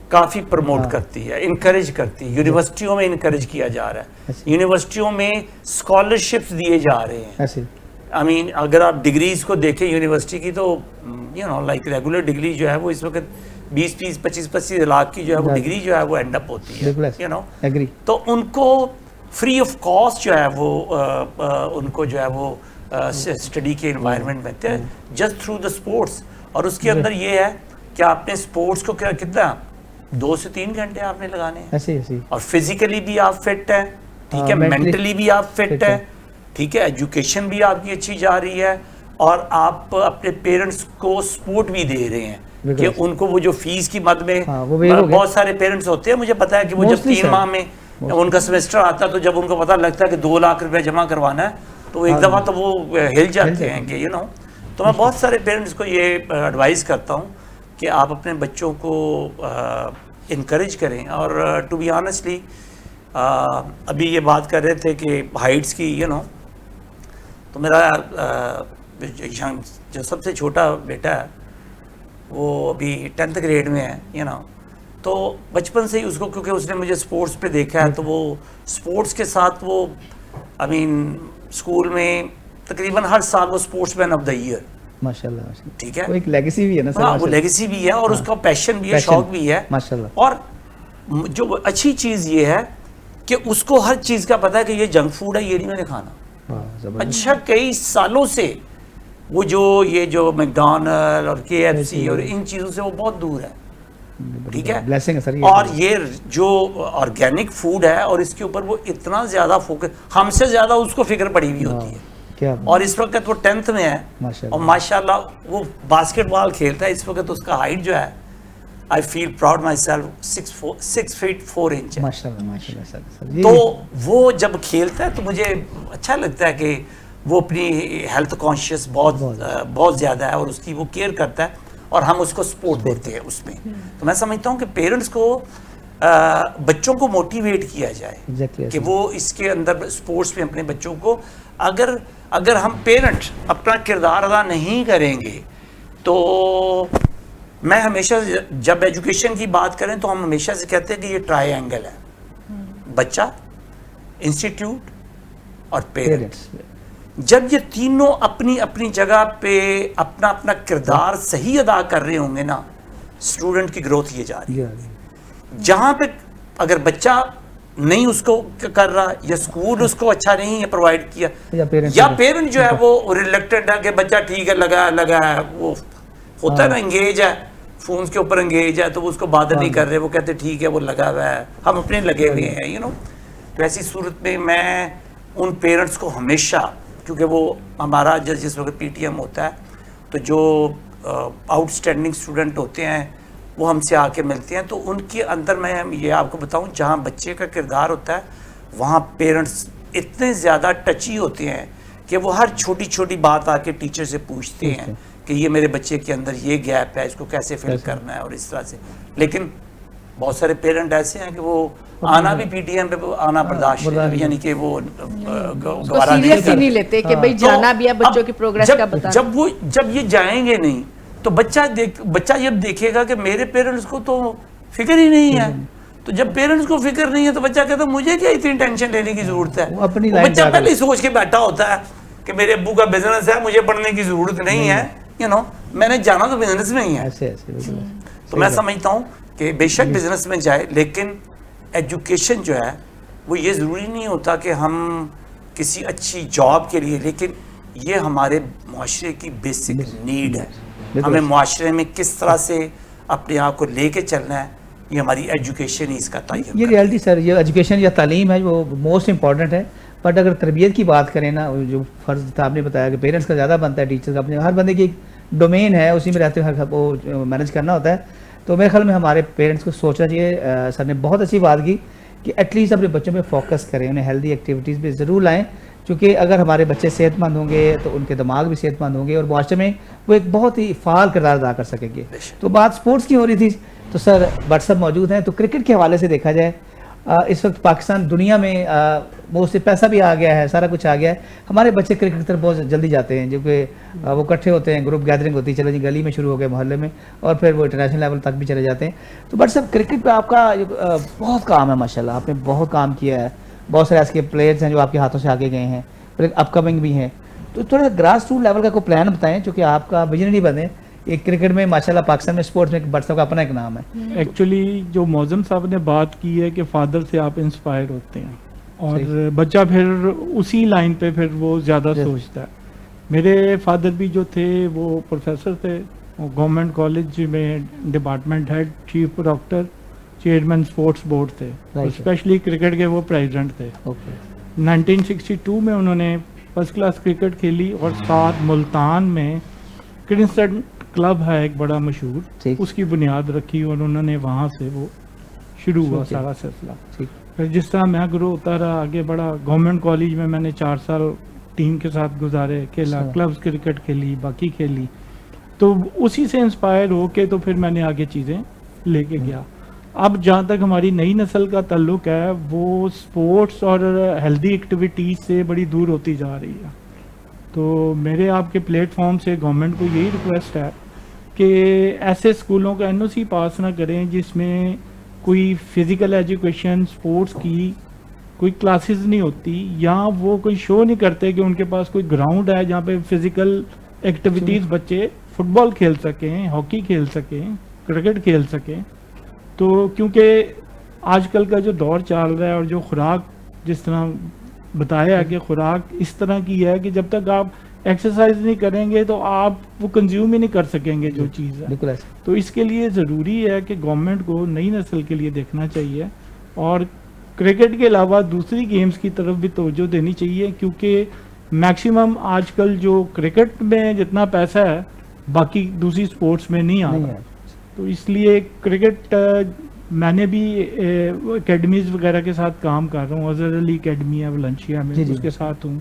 کافی پروموٹ کرتی ہے, انکریج کرتی ہے. یونیورسٹیوں میں انکریج کیا جا رہا ہے, یونیورسٹیوں میں اسکالرشپس دیے جا رہے ہیں. آئی مین اگر آپ ڈگریز کو دیکھیں یونیورسٹی کی تو you know like regular degree جو ہے وہ اس وقت 20-25 لاکھ کی جو ہے وہ ڈگری جو ہے وہ اینڈ اپ ہوتی ہے یو نو. تو ان کو فری آف کاسٹ جو ہے وہ ان کو جو ہے وہ اسٹڈی کے انوائرمنٹ میں جسٹ تھرو دا اسپورٹس. اور اس کے اندر یہ ہے کہ آپ نے اسپورٹس کو کتنا 2 سے 3 گھنٹے آپ نے لگانے ہیں اور فزیکلی بھی آپ فٹ ہیں, ٹھیک ہے, مینٹلی بھی آپ فٹ ہیں, ٹھیک ہے, ایجوکیشن بھی آپ کی اچھی جا رہی ہے اور آپ اپنے پیرنٹس کو سپورٹ بھی دے رہے ہیں کہ ان کو وہ جو فیس کی مد میں بہت سارے پیرنٹس ہوتے ہیں, مجھے پتا ہے کہ وہ جب 3 ماہ میں ان کا سیمسٹر آتا ہے تو جب ان کو پتا لگتا ہے کہ 2 لاکھ روپے جمع کروانا ہے تو ایک دفعہ تو وہ ہل جاتے ہیں کہ یو نو. تو میں بہت سارے پیرنٹس کو یہ ایڈوائز کرتا ہوں کہ آپ اپنے بچوں کو انکریج کریں. اور ٹو بی آنیسٹلی ابھی یہ بات کر رہے تھے کہ ہائٹس کی یو نو, تو میرا جو سب سے چھوٹا بیٹا ہے وہ ابھی 10th گریڈ میں ہے یو نو. تو بچپن سے ہی اس کو کیونکہ اس نے مجھے سپورٹس پہ دیکھا ہے تو وہ سپورٹس کے ساتھ وہ آئی مین اسکول میں تقریباً ہر سال وہ sportsman of the year. ماشاءاللہ ٹھیک ہے, وہ ایک لیگیسی بھی ہے نا سر. ہاں وہ لیگیسی بھی ہے اور اس کا پیشن بھی ہے, شوق بھی ہے ماشاءاللہ. اور جو اچھی چیز یہ ہے کہ اس کو ہر چیز کا پتہ ہے کہ یہ جنک فوڈ ہے, یہ نہیں میں نے کھانا. اچھا کئی سالوں سے وہ یہ جو میکڈونلڈ اور KFC اور ان چیزوں سے وہ بہت دور ہے, ٹھیک ہے. اور یہ جو آرگینک فوڈ ہے اور اس کے اوپر وہ اتنا زیادہ فوکس, ہم سے زیادہ اس کو فکر پڑی ہوئی ہوتی ہے. اور اس وقت وہ 10th میں ہے اور ماشاءاللہ وہ باسکٹ بال کھیلتا ہے. اس وقت اس کا ہائٹ جو ہے I feel proud myself 6 feet 4 inch. تو وہ جب کھیلتا ہے تو مجھے اچھا لگتا ہے کہ وہ اپنی ہیلتھ کانشیس بہت زیادہ ہے اور اس کی وہ کیئر کرتا ہے اور ہم اس کو سپورٹ دیتے ہیں اس میں. تو میں سمجھتا ہوں کہ پیرنٹس کو بچوں کو موٹیویٹ کیا جائے Exactly, کہ وہ اس کے اندر سپورٹس میں اپنے بچوں کو اگر ہم پیرنٹ اپنا کردار ادا نہیں کریں گے تو میں ہمیشہ جب ایجوکیشن کی بات کریں تو ہم ہمیشہ سے کہتے ہیں کہ یہ ٹرائی اینگل ہے، بچہ، انسٹیٹیوٹ اور پیرنٹس. جب یہ تینوں اپنی اپنی جگہ پہ اپنا اپنا کردار صحیح ادا کر رہے ہوں گے نا، اسٹوڈنٹ کی گروتھ یہ جا رہی ہے. جہاں پہ اگر بچہ نہیں اس کو کر رہا یا اسکول اس کو اچھا نہیں ہے پرووائڈ کیا یا پیرنٹ جو ہے وہ ریلیکٹڈ ہے کہ بچہ ٹھیک ہے لگا ہے، وہ ہوتا ہے نا انگیج ہے فونز کے اوپر انگیج ہے، تو وہ اس کو بادر نہیں کر رہے، وہ کہتے ٹھیک ہے وہ لگا ہوا ہے، ہم اپنے لگے ہوئے ہیں یو نو. تو ایسی صورت میں میں ان پیرنٹس کو ہمیشہ، کیونکہ وہ ہمارا جس وقت پی ٹی ایم ہوتا ہے تو جو آؤٹ اسٹینڈنگ اسٹوڈنٹ ہوتے ہیں وہ ہم سے آ کے ملتے ہیں، تو ان کے اندر میں یہ آپ کو بتاؤں جہاں بچے کا کردار ہوتا ہے وہاں پیرنٹس اتنے زیادہ ٹچی ہوتے ہیں کہ وہ ہر چھوٹی چھوٹی بات آ کے ٹیچر سے پوچھتے ہیں کہ یہ میرے بچے کے اندر یہ گیپ ہے، اس کو کیسے فل کرنا ہے اور اس طرح سے. لیکن بہت سارے پیرنٹ ایسے ہیں کہ وہ آنا بھی پی ٹی ایم پہ آنا برداشت یعنی کہ وہ گوارا نہیں لیتے کہ بھئی جانا بھی ہے، بچوں کی پروگریس کا بتانا. جب یہ جائیں گے نہیں تو بچہ جب دیکھے گا کہ میرے پیرنٹس کو تو فکر ہی نہیں ہے، تو جب پیرنٹس کو فکر نہیں ہے تو بچہ کہتا ہے مجھے کیا اتنی ٹینشن لینے کی ضرورت ہے. بچہ پہلے ہی سوچ کے بیٹھا ہوتا ہے کہ میرے ابو کا بزنس ہے، مجھے پڑھنے کی ضرورت نہیں ہے، یو نو میں نے جانا تو بزنس میں ہی ہے. تو میں سمجھتا ہوں کہ بے شک بزنس میں جائے، لیکن ایجوکیشن جو ہے وہ یہ ضروری نہیں ہوتا کہ ہم کسی اچھی جاب کے لیے، لیکن یہ ہمارے معاشرے کی بیسک نیڈ ہے. ہمیں معاشرے میں کس طرح سے اپنے آپ کو لے کے چلنا ہے، یہ ہماری ایجوکیشن ہی اس کا تعین. یہ ریالٹی سر، یہ ایجوکیشن یا تعلیم ہے وہ موسٹ امپورٹنٹ ہے. بٹ اگر تربیت کی بات کریں نا، جو فرض تھا آپ نے بتایا کہ پیرنٹس کا زیادہ بنتا ہے، ٹیچر کا اپنے ہر بندے کی ایک ڈومین ہے، اسی میں رہتے ہوئے وہ مینیج کرنا ہوتا ہے. تو میرے خیال میں ہمارے پیرنٹس کو سوچنا چاہیے. سر نے بہت اچھی بات کی کہ ایٹ لیسٹ اپنے بچوں پہ فوکس کریں، انہیں ہیلدی ایکٹیویٹیز پہ ضرور لائیں، کیونکہ اگر ہمارے بچے صحت مند ہوں گے تو ان کے دماغ بھی صحت مند ہوں گے اور معاشرے میں وہ ایک بہت ہی فعال کردار ادا کر سکیں گے. تو بات سپورٹس کی ہو رہی تھی، تو سر بٹ صاحب موجود ہیں. تو کرکٹ کے حوالے سے دیکھا جائے اس وقت پاکستان دنیا میں بہت سے پیسہ بھی آ گیا ہے، سارا کچھ آ گیا ہے. ہمارے بچے کرکٹ کی طرف بہت جلدی جاتے ہیں، جو کہ وہ اکٹھے ہوتے ہیں، گروپ گیدرنگ ہوتی ہے، چلو جی گلی میں شروع ہو گئے، محلے میں، اور پھر وہ انٹرنیشنل لیول تک بھی چلے جاتے ہیں. تو بٹ صاحب کرکٹ پہ آپ کا بہت کام ہے ماشاء اللہ، آپ نے بہت کام کیا ہے. بہت سارے ایسے پلیئرس ہیں جو آپ کے ہاتھوں سے آگے گئے ہیں، پھر اپ کمنگ بھی ہیں. تو تھوڑا گراس روٹ لیول کا کوئی پلان بتائیں جو کہ آپ کا ویژنری بنے. ایک کرکٹ میں ماشاءاللہ پاکستان میں سپورٹس میں بٹ صاحب کا اپنا ایک نام ہے. ایکچولی جو معظم صاحب نے بات کی ہے کہ فادر سے آپ انسپائر ہوتے ہیں اور بچہ پھر اسی لائن پہ پھر وہ زیادہ سوچتا ہے. میرے فادر بھی جو تھے وہ پروفیسر تھے، گورنمنٹ کالج میں department head, chief doctor, chairman sports board تھے، اسپیشلی کرکٹ کے وہ پریزیڈنٹ تھے. 1962 میں انہوں نے فرسٹ کلاس کرکٹ کھیلی اور ساتھ ملتان میں کرنسٹن کلب ہے ایک بڑا مشہور، اس کی بنیاد رکھی اور انہوں نے وہاں سے وہ شروع ہوا سارا سلسلہ. پھر جس طرح میں گرو ہوتا رہا آگے بڑا، گورنمنٹ کالج میں میں نے 4 سال ٹیم کے ساتھ گزارے، کھیلا، کلبز کرکٹ کھیلی، باقی کھیلی. تو اسی سے انسپائر ہو کے تو پھر میں نے آگے چیزیں لے کے گیا. اب جہاں تک ہماری نئی نسل کا تعلق ہے وہ سپورٹس اور ہیلدی ایکٹیویٹیز سے بڑی دور ہوتی جا رہی ہے. تو میرے آپ کے پلیٹ فارم سے گورنمنٹ کو یہی ریکویسٹ ہے کہ ایسے اسکولوں کا این او سی پاس نہ کریں جس میں کوئی فزیکل ایجوکیشن سپورٹس کی کوئی کلاسز نہیں ہوتی، یا وہ کوئی شو نہیں کرتے کہ ان کے پاس کوئی گراؤنڈ ہے جہاں پہ فزیکل ایکٹیویٹیز بچے فٹ بال کھیل سکیں، ہاکی کھیل سکیں، کرکٹ کھیل سکیں. تو کیونکہ آج کل کا جو دور چل رہا ہے اور جو خوراک جس طرح بتایا ہے کہ خوراک اس طرح کی ہے کہ جب تک آپ ایکسرسائز نہیں کریں گے تو آپ وہ کنزیوم ہی نہیں کر سکیں گے جو چیز ہے. تو اس کے لیے ضروری ہے کہ گورنمنٹ کو نئی نسل کے لیے دیکھنا چاہیے اور کرکٹ کے علاوہ دوسری گیمز کی طرف بھی توجہ دینی چاہیے، کیونکہ میکسیمم آج کل جو کرکٹ میں جتنا پیسہ ہے باقی دوسری سپورٹس میں نہیں آ رہا. تو اس لیے کرکٹ میں نے بھی اکیڈمیز وغیرہ کے ساتھ کام کر رہا ہوں. اظہر علی اکیڈمی ہے ولنشیا میں، اس کے ساتھ ہوں،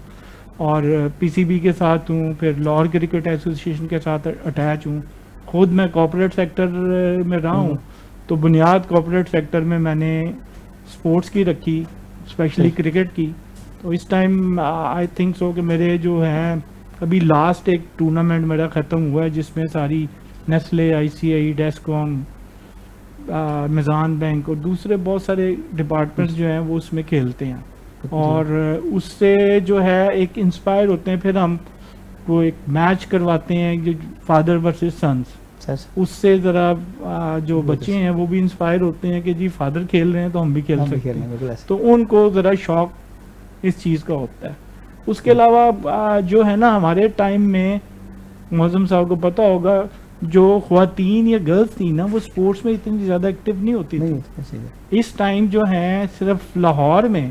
اور پی سی بی کے ساتھ ہوں، پھر لاہور کرکٹ ایسوسی ایشن کے ساتھ اٹیچ ہوں. خود میں کارپوریٹ سیکٹر میں رہا ہوں تو بنیاد کارپوریٹ سیکٹر میں میں نے اسپورٹس کی رکھی, اسپیشلی کرکٹ کی. تو اس ٹائم آئی تھنک سو کہ میرے جو ہیں ابھی لاسٹ ایک ٹورنامنٹ میرا ختم ہوا ہے جس میں ساری نیسلے, آئی سی آئی, ڈیسکام, میزان بینک اور دوسرے بہت سارے ڈپارٹمنٹس جو ہیں وہ اس میں کھیلتے ہیں, اور اس سے جو ہے ایک انسپائر ہوتے ہیں. پھر ہم وہ ایک میچ کرواتے ہیں جو فادر ورسز سنس, اس سے ذرا جو بچے ہیں وہ بھی انسپائر ہوتے ہیں کہ جی فادر کھیل رہے ہیں تو ہم بھی کھیل سکتے ہیں, تو ان کو ذرا شوق اس چیز کا ہوتا ہے. اس کے علاوہ جو ہے نا ہمارے ٹائم میں معظم صاحب کو پتہ ہوگا جو خواتین یا گرلس تھی نا وہ سپورٹس میں اتنی زیادہ ایکٹیو نہیں ہوتی تھی. اس ٹائم جو ہیں صرف لاہور میں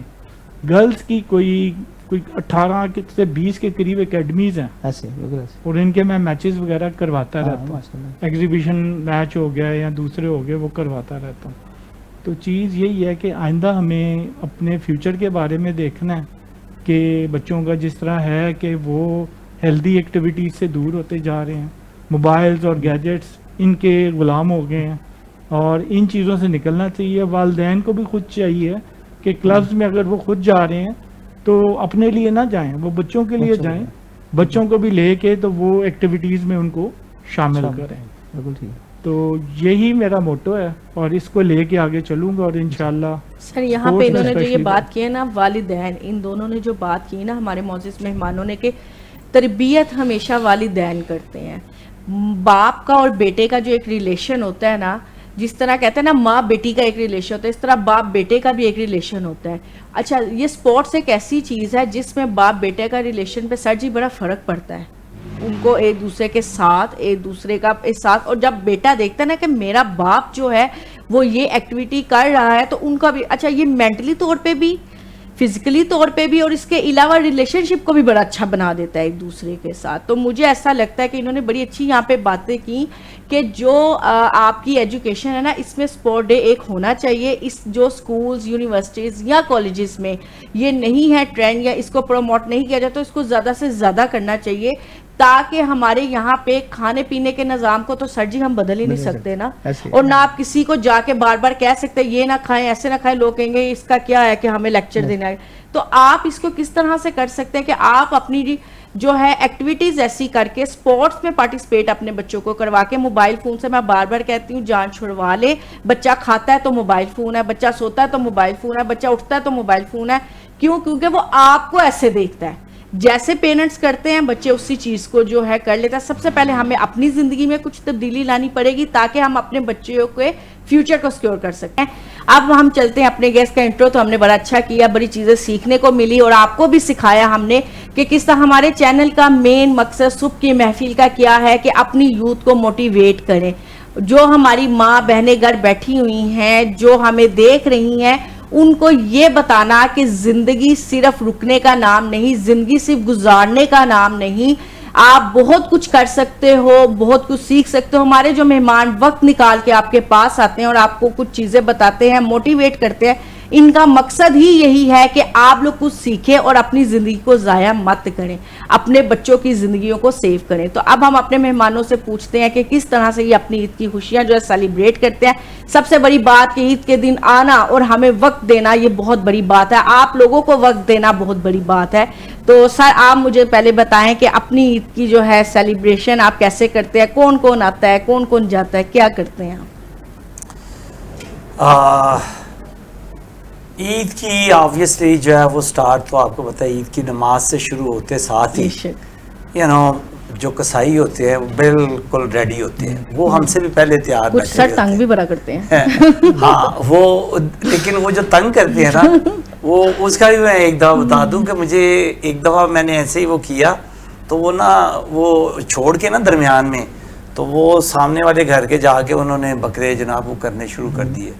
گرلس کی کوئی 18 سے 20 کے قریب اکیڈمیز ہیں, اور ان کے میں میچز وغیرہ کرواتا رہتا ہوں. ایگزیبیشن میچ ہو گیا یا دوسرے ہو گئے وہ کرواتا رہتا ہوں. تو چیز یہی ہے کہ آئندہ ہمیں اپنے فیوچر کے بارے میں دیکھنا ہے کہ بچوں کا جس طرح ہے کہ وہ ہیلدی ایکٹیویٹیز سے دور ہوتے جا رہے ہیں, موبائلز اور گیجٹس ان کے غلام ہو گئے ہیں, اور ان چیزوں سے نکلنا چاہیے. والدین کو بھی خود چاہیے کہ کلبز میں اگر وہ خود جا رہے ہیں تو اپنے لیے نہ جائیں, وہ بچوں کے لیے جائیں, بچوں کو بھی لے کے تو وہ ایکٹیویٹیز میں ان کو شامل کریں. تو یہی میرا موٹو ہے اور اس کو لے کے آگے چلوں گا, اور انشاءاللہ سر یہاں پہ انہوں نے جو یہ بات کی ہے نا, والدین, ان دونوں نے جو بات کی نا ہمارے معزز مہمانوں نے, کہ تربیت ہمیشہ والدین کرتے ہیں. باپ کا اور بیٹے کا جو ایک ریلیشن ہوتا ہے نا, جس طرح کہتے ہیں نا ماں بیٹی کا ایک ریلیشن ہوتا ہے, اس طرح باپ بیٹے کا بھی ایک ریلیشن ہوتا ہے. اچھا, یہ سپورٹس ایک ایسی چیز ہے جس میں باپ بیٹے کا ریلیشن پہ سر جی بڑا فرق پڑتا ہے. ان کو ایک دوسرے کے ساتھ, ایک دوسرے کا ساتھ, اور جب بیٹا دیکھتا ہے نا کہ میرا باپ جو ہے وہ یہ ایکٹیویٹی کر رہا ہے تو ان کا بھی اچھا, یہ مینٹلی طور پہ بھی, فزیکلی طور پہ بھی, اور اس کے علاوہ ریلیشن شپ کو بھی بڑا اچھا بنا دیتا ہے ایک دوسرے کے ساتھ. تو مجھے ایسا لگتا ہے کہ انہوں نے بڑی اچھی یہاں پہ باتیں کی کہ جو آپ کی ایجوکیشن ہے نا اس میں سپورٹ ڈے ایک ہونا چاہیے. اس جو سکولز, یونیورسٹیز یا کالجز میں یہ نہیں ہے ٹرینڈ یا اس کو پروموٹ نہیں کیا جاتا, تو اس کو زیادہ سے زیادہ کرنا چاہیے, تاکہ ہمارے یہاں پہ کھانے پینے کے نظام کو تو سر جی ہم بدل ہی نہیں سکتے نا, اور نہ آپ کسی کو جا کے بار بار کہہ سکتے یہ نہ کھائیں, ایسے نہ کھائیں. لوگ کہیں گے اس کا کیا ہے کہ ہمیں لیکچر دینا ہے. تو آپ اس کو کس طرح سے کر سکتے ہیں کہ آپ اپنی جو ہے ایکٹیویٹیز ایسی کر کے سپورٹس میں پارٹیسپیٹ اپنے بچوں کو کروا کے, موبائل فون سے میں بار بار کہتی ہوں جان چھڑوا لے. بچہ کھاتا ہے تو موبائل فون ہے, بچہ سوتا ہے تو موبائل فون ہے, بچہ اٹھتا ہے تو موبائل فون ہے. کیوں؟ کیونکہ وہ آپ کو ایسے دیکھتا ہے, جیسے پیرنٹس کرتے ہیں بچے اسی چیز کو جو ہے کر لیتا ہے. سب سے پہلے ہمیں اپنی زندگی میں کچھ تبدیلی لانی پڑے گی تاکہ ہم اپنے بچوں کے فیوچر کو سیکیور کر سکیں. اب ہم چلتے ہیں اپنے گیسٹ کا انٹرو. تو ہم نے بڑا اچھا کیا, بڑی چیزیں سیکھنے کو ملی, اور آپ کو بھی سکھایا ہم نے کہ کس طرح ہمارے چینل کا مین مقصد صبح کی محفل کا کیا ہے کہ اپنی یوتھ کو موٹیویٹ کریں. جو ہماری ماں بہنیں گھر بیٹھی ہوئی ہیں, جو ہمیں دیکھ رہی ہیں, ان کو یہ بتانا کہ زندگی صرف رکنے کا نام نہیں, زندگی صرف گزارنے کا نام نہیں. آپ بہت کچھ کر سکتے ہو, بہت کچھ سیکھ سکتے ہو. ہمارے جو مہمان وقت نکال کے آپ کے پاس آتے ہیں اور آپ کو کچھ چیزیں بتاتے ہیں, موٹیویٹ کرتے ہیں, ان کا مقصد ہی یہی ہے کہ آپ لوگ کچھ سیکھیں اور اپنی زندگی کو ضائع مت کریں, اپنے بچوں کی زندگیوں کو سیو کریں. تو اب ہم اپنے مہمانوں سے پوچھتے ہیں کہ کس طرح سے یہ اپنی عید کی خوشیاں جو ہے سیلیبریٹ کرتے ہیں. سب سے بڑی بات کہ عید کے دن آنا اور ہمیں وقت دینا, یہ بہت بڑی بات ہے. آپ لوگوں کو وقت دینا بہت بڑی بات ہے. تو سر آپ مجھے پہلے بتائیں کہ اپنی عید کی جو ہے سیلیبریشن آپ کیسے کرتے ہیں, کون کون آتا ہے, کون کون جاتا ہے, کیا کرتے ہیں آپ؟ عید کی آبویسلی جو ہے وہ سٹارٹ تو آپ کو پتہ ہے عید کی نماز سے شروع ہوتے, ساتھ ہی جو کسائی ہوتے ہیں وہ بالکل ریڈی ہوتے ہیں, وہ ہم سے بھی پہلے تیار کچھ سر تنگ بھی بڑا کرتے ہیں ہاں وہ, لیکن وہ جو تنگ کرتے ہیں نا وہ, اس کا بھی میں ایک دفعہ بتا دوں کہ مجھے ایک دفعہ میں نے ایسے ہی وہ کیا, تو وہ نا وہ چھوڑ کے نا درمیان میں, تو وہ سامنے والے گھر کے جا کے انہوں نے بکرے جناب وہ کرنے شروع کر دیے.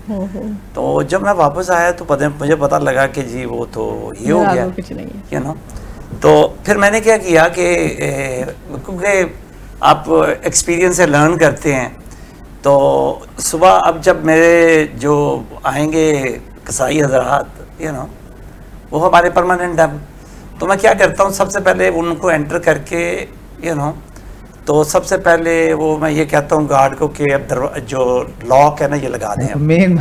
تو جب میں واپس آیا تو مجھے پتہ لگا کہ جی وہ تو یہ ہو گیا, تو پھر میں نے کیا کیا کہ کیونکہ آپ ایکسپیرینس سے لرن کرتے ہیں, تو صبح اب جب میرے جو آئیں گے کسائی حضرات وہ ہمارے پرماننٹ ہیں, تو میں کیا کرتا ہوں سب سے پہلے ان کو انٹر کر کے تو سب سے پہلے وہ میں یہ کہتا ہوں گارڈ کو کہ اب جو لاک ہے نا یہ لگا دیں مین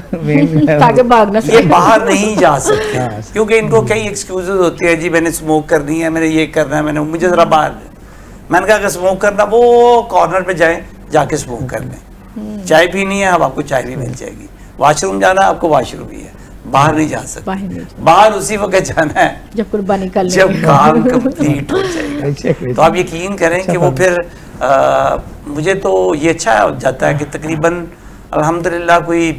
تاکہ بھاگنا یہ باہر نہیں جا سکتے کیونکہ ان کو کئی ایکسکیوزز ہوتی ہے, جی میں نے اسموک کرنی ہے, میں نے یہ کرنا ہے, میں نے مجھے ذرا باہر. میں نے کہا کہ اسموک کرنا وہ کارنر پہ جائیں, جا کے اسموک کر لیں. چائے پینی ہے اب آپ کو چائے بھی مل جائے گی, واش روم جانا آپ کو واش روم بھی ہے, باہر نہیں جا سکتے. باہر اسی وقت جانا ہے جب قربانی کر لیں, جب کام کمپلیٹ ہو جائے گا. تو آپ یقین کریں کہ وہ پھر مجھے تو یہ اچھا ہو جاتا ہے کہ تقریباً الحمدللہ کوئی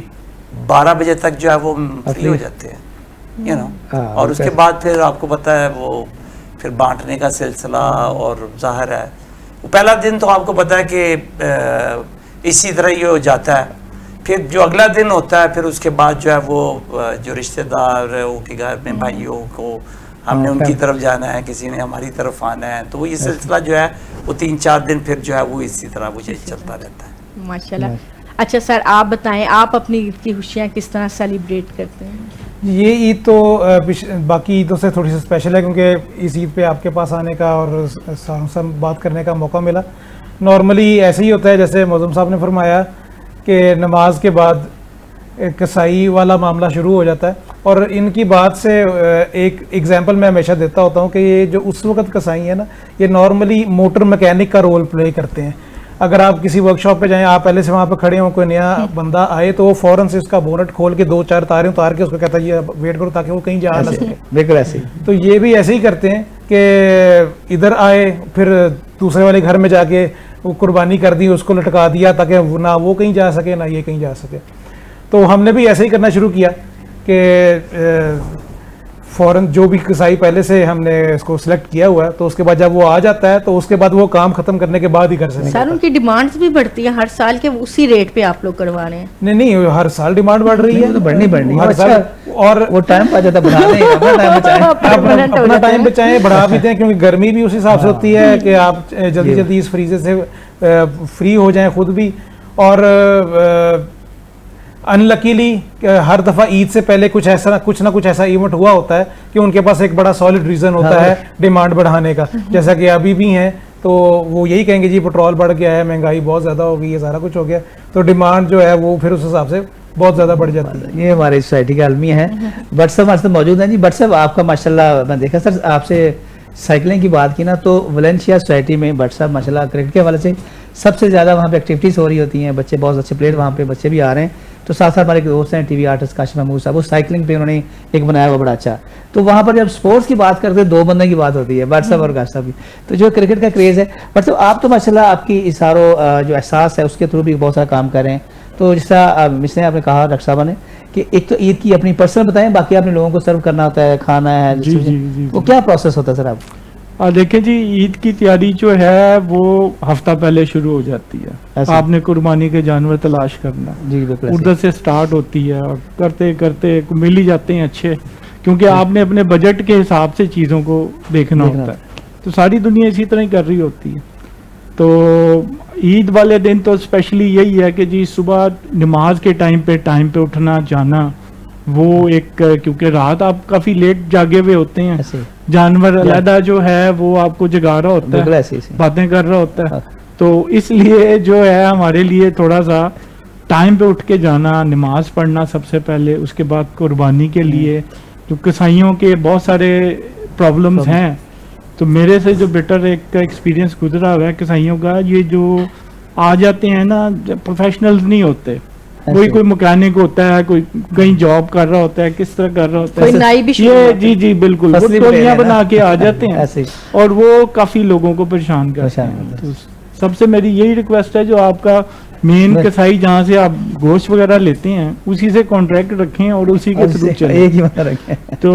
12 بجے تک جو ہے وہ فری ہو جاتے ہیں اور اس کے بعد پھر آپ کو پتہ ہے وہ پھر بانٹنے کا سلسلہ. اور ظاہر ہے وہ پہلا دن تو آپ کو پتہ ہے کہ اسی طرح یہ ہو جاتا ہے. پھر جو اگلا دن ہوتا ہے پھر اس کے بعد جو ہے وہ جو رشتہ دار کے گھر میں بھائیوں کو ہم نے ان کی طرف جانا ہے, کسی نے ہماری طرف آنا ہے, تو وہ یہ سلسلہ جو ہے وہ 3-4 دن پھر جو ہے وہ اسی طرح مجھے چلتا رہتا ہے. ماشاءاللہ. اچھا سر آپ بتائیں آپ اپنی عید کی خوشیاں کس طرح سیلیبریٹ کرتے ہیں؟ یہ عید تو باقی عیدوں سے تھوڑی سی اسپیشل ہے کیونکہ اس عید پہ آپ کے پاس آنے کا اور سب بات کرنے کا موقع ملا. نارملی ایسے ہی ہوتا ہے جیسے معظم صاحب نے فرمایا کہ نماز کے بعد کسائی والا معاملہ شروع ہو جاتا ہے. اور ان کی بات سے ایک ایگزامپل میں ہمیشہ دیتا ہوتا ہوں کہ یہ جو اس وقت کسائی ہیں نا, یہ نارملی موٹر میکینک کا رول پلے کرتے ہیں. اگر آپ کسی ورک شاپ پہ جائیں, آپ پہلے سے وہاں پہ کھڑے ہوں, کوئی نیا بندہ آئے تو وہ فوراً سے اس کا بونٹ کھول کے 2-4 تاریں اتار کے اس کو کہتا ہے یہ ویٹ کرو تاکہ وہ کہیں جا نہ سکے. بالکل ایسے ہی. تو یہ بھی ایسے ہی کرتے ہیں کہ ادھر آئے پھر دوسرے والے گھر میں جا کے وہ قربانی کر دی, اس کو لٹکا دیا تاکہ نہ وہ کہیں جا سکے نہ یہ کہیں جا سکے. تو ہم نے بھی ایسے ہی کرنا شروع کیا کہ فوراً جو بھی کسائی پہلے سے ہم نے اس کو سلیکٹ کیا ہوا ہے تو اس کے بعد جب وہ آ جاتا ہے تو اس کے بعد وہ کام ختم کرنے کے بعد ہی کر سکتے ہیں. سر ان کی ڈیمانڈز بھی بڑھتی ہیں ہر سال کے اسی ریٹ پہ آپ لوگ کروا رہے ہیں؟ نہیں ہر سال ڈیمانڈ بڑھ رہی ہے, بڑھنی ہر سال. اور وہ ٹائم پا جاتا اپنا ٹائم بچائیں, بڑھا بھی دیں کیونکہ گرمی بھی اسی حساب سے ہوتی ہے کہ آپ جلدی جلدی اس فریزر سے فری ہو جائیں خود بھی. اور انلکیلی ہر دفعہ عید سے پہلے کچھ نہ کچھ ایسا ایونٹ ہوا ہوتا ہے کہ ان کے پاس ایک بڑا سالڈ ریزن ہوتا ہے ڈیمانڈ بڑھانے کا, جیسا کہ ابھی بھی ہیں. تو وہ یہی کہیں گے جی پٹرول بڑھ گیا ہے, مہنگائی بہت زیادہ ہو گئی ہے, سارا کچھ ہو گیا, تو ڈیمانڈ جو ہے وہ پھر اس حساب سے بہت زیادہ بڑھ جاتی ہے. یہ ہماری سوسائٹی کا المیہ ہے. بٹ صاحب ہمارے ساتھ موجود ہیں. جی بٹ صاحب آپ کا ماشاءاللہ میں دیکھا سر آپ سے سائیکلنگ کی بات کی نا تو ویلنسیا سوسائٹی میں بٹ صاحب ماشاءاللہ کرکٹ کے حوالے سے سب سے زیادہ وہاں پہ ایکٹیویٹیز ہو رہی ہوتی ہیں, بچے بہت اچھے پلیئر وہاں پہ بچے بھی آ رہے ہیں. تو ساتھ ساتھ ہمارے دوست ہیں T V artist Kashif Mahmood صاحب, وہ سائیکلنگ پہ انہوں نے ایک بنایا ہوا بڑا اچھا. تو وہاں پر جب سپورٹس کی بات کرتے ہیں 2 بندے کی بات ہوتی ہے, بٹ صاحب اور کاشف صاحب کی. تو جو کرکٹ کا کریز ہے بٹ صاحب آپ تو ماشاءاللہ آپ کی اشاروں جو احساس ہے اس کے تھرو بھی بہت سارا کام کر رہے ہیں. تو جس طرح مثلاً آپ نے کہا ڈاکٹر صاحبہ نے کہ ایک تو عید کی اپنی پرسنل بتائیں, باقی آپ نے لوگوں کو سرو کرنا ہوتا ہے, کھانا ہے, جی وہ کیا پروسیس ہوتا ہے سر آپ؟ دیکھیں جی عید کی تیاری جو ہے وہ ہفتہ پہلے شروع ہو جاتی ہے. آپ نے قربانی کے جانور تلاش کرنا, جی بالکل ادھر سے سٹارٹ ہوتی ہے اور کرتے کرتے مل ہی جاتے ہیں اچھے, کیونکہ آپ نے اپنے بجٹ کے حساب سے چیزوں کو دیکھنا ہوتا ہے. تو ساری دنیا اسی طرح ہی کر رہی ہوتی ہے. تو عید والے دن تو اسپیشلی یہی ہے کہ جی صبح نماز کے ٹائم پہ اٹھنا جانا, وہ ایک کیونکہ رات آپ کافی لیٹ جاگے ہوئے ہوتے ہیں, جانور علیحدہ جو ہے وہ آپ کو جگا رہا ہوتا ہے, باتیں کر رہا ہوتا ہے. تو اس لیے جو ہے ہمارے لیے تھوڑا سا ٹائم پہ اٹھ کے جانا, نماز پڑھنا سب سے پہلے, اس کے بعد قربانی کے لیے جو کسائیوں کے بہت سارے پرابلمز ہیں. تو میرے سے جو بیٹر ایک ایکسپیرینس گزرا ہوا ہے کسائیوں کا, یہ جو آ جاتے ہیں نا پروفیشنلز نہیں ہوتے, کوئی مکینک ہوتا ہے, کوئی کہیں جاب کر رہا ہوتا ہے, کس طرح کر رہا ہوتا ہے, یہ جی بالکل وہ ٹولیاں بنا کے آ جاتے ہیں اور وہ کافی لوگوں کو پریشان کرتے ہیں. تو سب سے میری یہی ریکویسٹ ہے جو آپ کا مین کسائی جہاں سے آپ گوشت وغیرہ لیتے ہیں اسی سے کانٹریکٹ رکھیں اور اسی کے تھرو چلیں. تو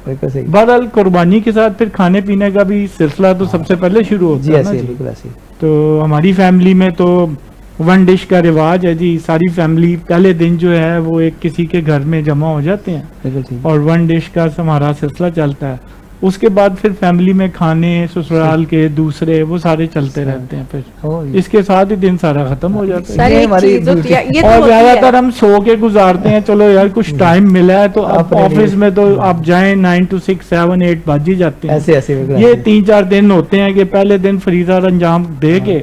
بہرحال قربانی کے ساتھ پھر کھانے پینے کا بھی سلسلہ تو سب سے پہلے شروع ہوتا ہے. تو ہماری فیملی میں تو 1 ڈش کا رواج ہے جی, ساری فیملی پہلے دن جو ہے وہ ایک کسی کے گھر میں جمع ہو جاتے ہیں اور 1 ڈش کا ہمارا سلسلہ چلتا ہے. اس کے بعد پھر فیملی میں کھانے سسرال کے دوسرے وہ سارے چلتے رہتے ہیں, پھر اس کے ساتھ ہی دن سارا ختم ہو جاتا ہے. اور زیادہ تر ہم سو کے گزارتے ہیں, چلو یار کچھ ٹائم ملا ہے تو اب آفس میں تو آپ جائیں 9 to 6 7 8 بج ہی جاتے ہیں. یہ 3-4 دن ہوتے ہیں کہ پہلے دن فریضہ انجام دے کے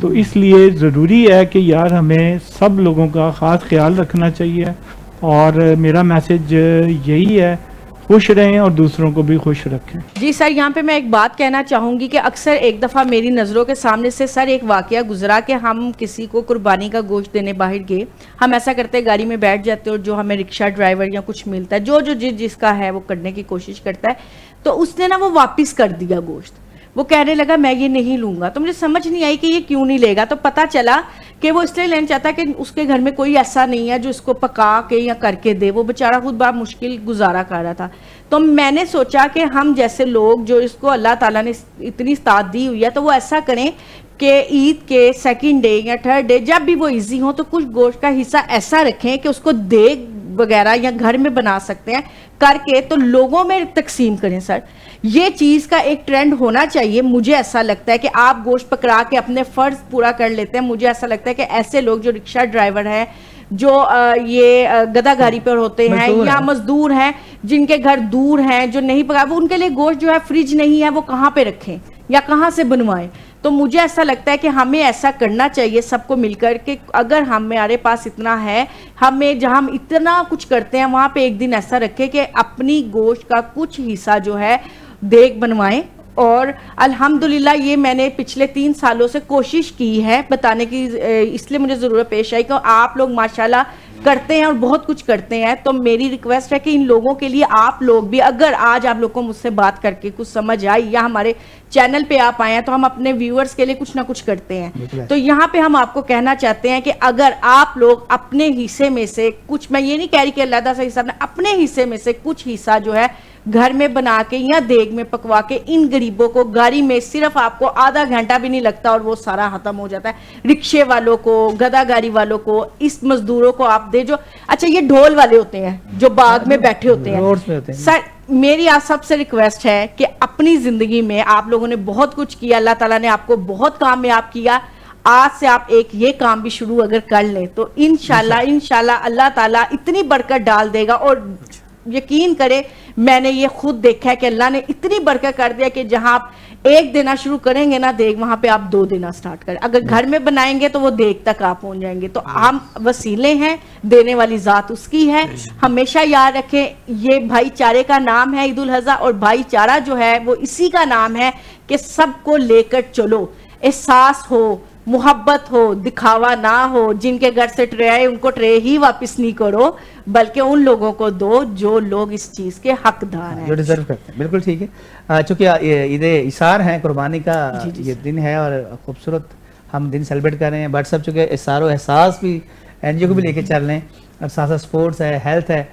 تو اس لیے ضروری ہے کہ یار ہمیں سب لوگوں کا خاص خیال رکھنا چاہیے، اور میرا میسج یہی ہے، خوش رہیں اور دوسروں کو بھی خوش رکھیں۔ جی سر، یہاں پہ میں ایک بات کہنا چاہوں گی کہ اکثر ایک دفعہ میری نظروں کے سامنے سے سر ایک واقعہ گزرا کہ ہم کسی کو قربانی کا گوشت دینے باہر گئے. ہم ایسا کرتے ہیں گاڑی میں بیٹھ جاتے اور جو ہمیں رکشہ ڈرائیور یا کچھ ملتا ہے جو جس کا ہے وہ کرنے کی کوشش کرتا ہے، تو اس نے نا وہ واپس کر دیا گوشت. وہ کہنے لگا میں یہ نہیں لوں گا. تو مجھے سمجھ نہیں آئی کہ یہ کیوں نہیں لے گا. تو پتہ چلا کہ وہ اس لیے لینا چاہتا ہے کہ اس کے گھر میں کوئی ایسا نہیں ہے جو اس کو پکا کے یا کر کے دے. وہ بیچارہ خود بڑا مشکل گزارا کر رہا تھا. تو میں نے سوچا کہ ہم جیسے لوگ جو اس کو اللہ تعالیٰ نے اتنی استاد دی ہوئی ہے تو وہ ایسا کریں کہ عید کے سیکنڈ ڈے یا تھرڈ ڈے جب بھی وہ ایزی ہوں تو کچھ گوشت کا حصہ ایسا رکھیں کہ اس کو دیگ وغیرہ یا گھر میں بنا سکتے ہیں کر کے تو لوگوں میں تقسیم کریں. سر یہ چیز کا ایک ٹرینڈ ہونا چاہیے. مجھے ایسا لگتا ہے کہ آپ گوشت پکڑا کے اپنے فرض پورا کر لیتے ہیں. مجھے ایسا لگتا ہے کہ ایسے لوگ جو رکشہ ڈرائیور ہیں، جو یہ گدا گاڑی پر ہوتے ہیں یا مزدور ہیں جن کے گھر دور ہیں، جو نہیں پکا، وہ ان کے لیے گوشت جو ہے فریج نہیں ہے وہ کہاں پہ رکھیں یا کہاں سے بنوائیں. تو مجھے ایسا لگتا ہے کہ ہمیں ایسا کرنا چاہیے سب کو مل کر کہ اگر ہمارے پاس اتنا ہے، ہمیں جہاں ہم اتنا کچھ کرتے ہیں وہاں پہ ایک دن ایسا رکھے کہ اپنی گوشت کا کچھ حصہ جو ہے دیگ بنوائیں. اور الحمدللہ یہ میں نے پچھلے 3 سالوں سے کوشش کی ہے بتانے کی، اس لیے مجھے ضرورت پیش آئی کہ آپ لوگ ماشاءاللہ کرتے ہیں اور بہت کچھ کرتے ہیں. تو میری ریکویسٹ ہے کہ ان لوگوں کے لیے آپ لوگ بھی، اگر آج آپ لوگ کو مجھ سے بات کر کے کچھ سمجھ آئی یا ہمارے چینل پہ آپ آئے ہیں تو ہم اپنے ویورز کے لیے کچھ نہ کچھ کرتے ہیں. تو یہاں پہ ہم آپ کو کہنا چاہتے ہیں کہ اگر آپ لوگ اپنے حصے میں سے کچھ، میں یہ نہیں کہہ رہی کہ علیحدہ سے حصہ، اپنے حصے میں سے کچھ حصہ جو ہے گھر میں بنا کے یا دیگ میں پکوا کے ان غریبوں کو گاڑی میں صرف آپ کو آدھا گھنٹہ بھی نہیں لگتا اور وہ سارا ختم ہو جاتا ہے. رکشے والوں کو، گدا گاڑی والوں کو، اس مزدوروں کو آپ دے جو اچھا یہ ڈھول والے ہوتے ہیں جو باغ میں بیٹھے ہوتے ہیں. سر میری آپ سب سے ریکویسٹ ہے کہ اپنی زندگی میں آپ لوگوں نے بہت کچھ کیا، اللہ تعالیٰ نے آپ کو بہت کامیاب کیا. آج سے آپ ایک یہ کام بھی شروع اگر کر لیں تو انشاءاللہ اللہ تعالیٰ اتنی برکت ڈال دے گا. اور یقین کرے میں نے یہ خود دیکھا ہے کہ اللہ نے اتنی برکت کر دیا کہ جہاں آپ 1 دینا شروع کریں گے نا دیگ، وہاں پہ آپ 2 دینا سٹارٹ کریں. اگر گھر میں بنائیں گے تو وہ دیگ تک آپ پہنچ جائیں گے. تو ہم وسیلے ہیں، دینے والی ذات اس کی ہے. ہمیشہ یاد رکھیں یہ بھائی چارے کا نام ہے عید الاضحیٰ، اور بھائی چارہ جو ہے وہ اسی کا نام ہے کہ سب کو لے کر چلو، احساس ہو، محبت ہو، دکھاوا نہ ہو. جن کے گھر سے ٹرے آئے ان کو ٹرے ہی واپس نہیں کرو بلکہ ان لوگوں کو دو جو لوگ اس چیز کے حقدار ہیں، جو ڈیزرو کرتے ہیں. بالکل ٹھیک ہے. چونکہ عید اثار ہے، قربانی کا یہ دن ہے اور خوبصورت ہم دن سیلیبریٹ کر رہے ہیں. بٹ سب چونکہ اثار و احساس بھی این جی او کو بھی لے کے چل رہے ہیں اور ساتھ ساتھ سپورٹس ہے، ہیلتھ ہے.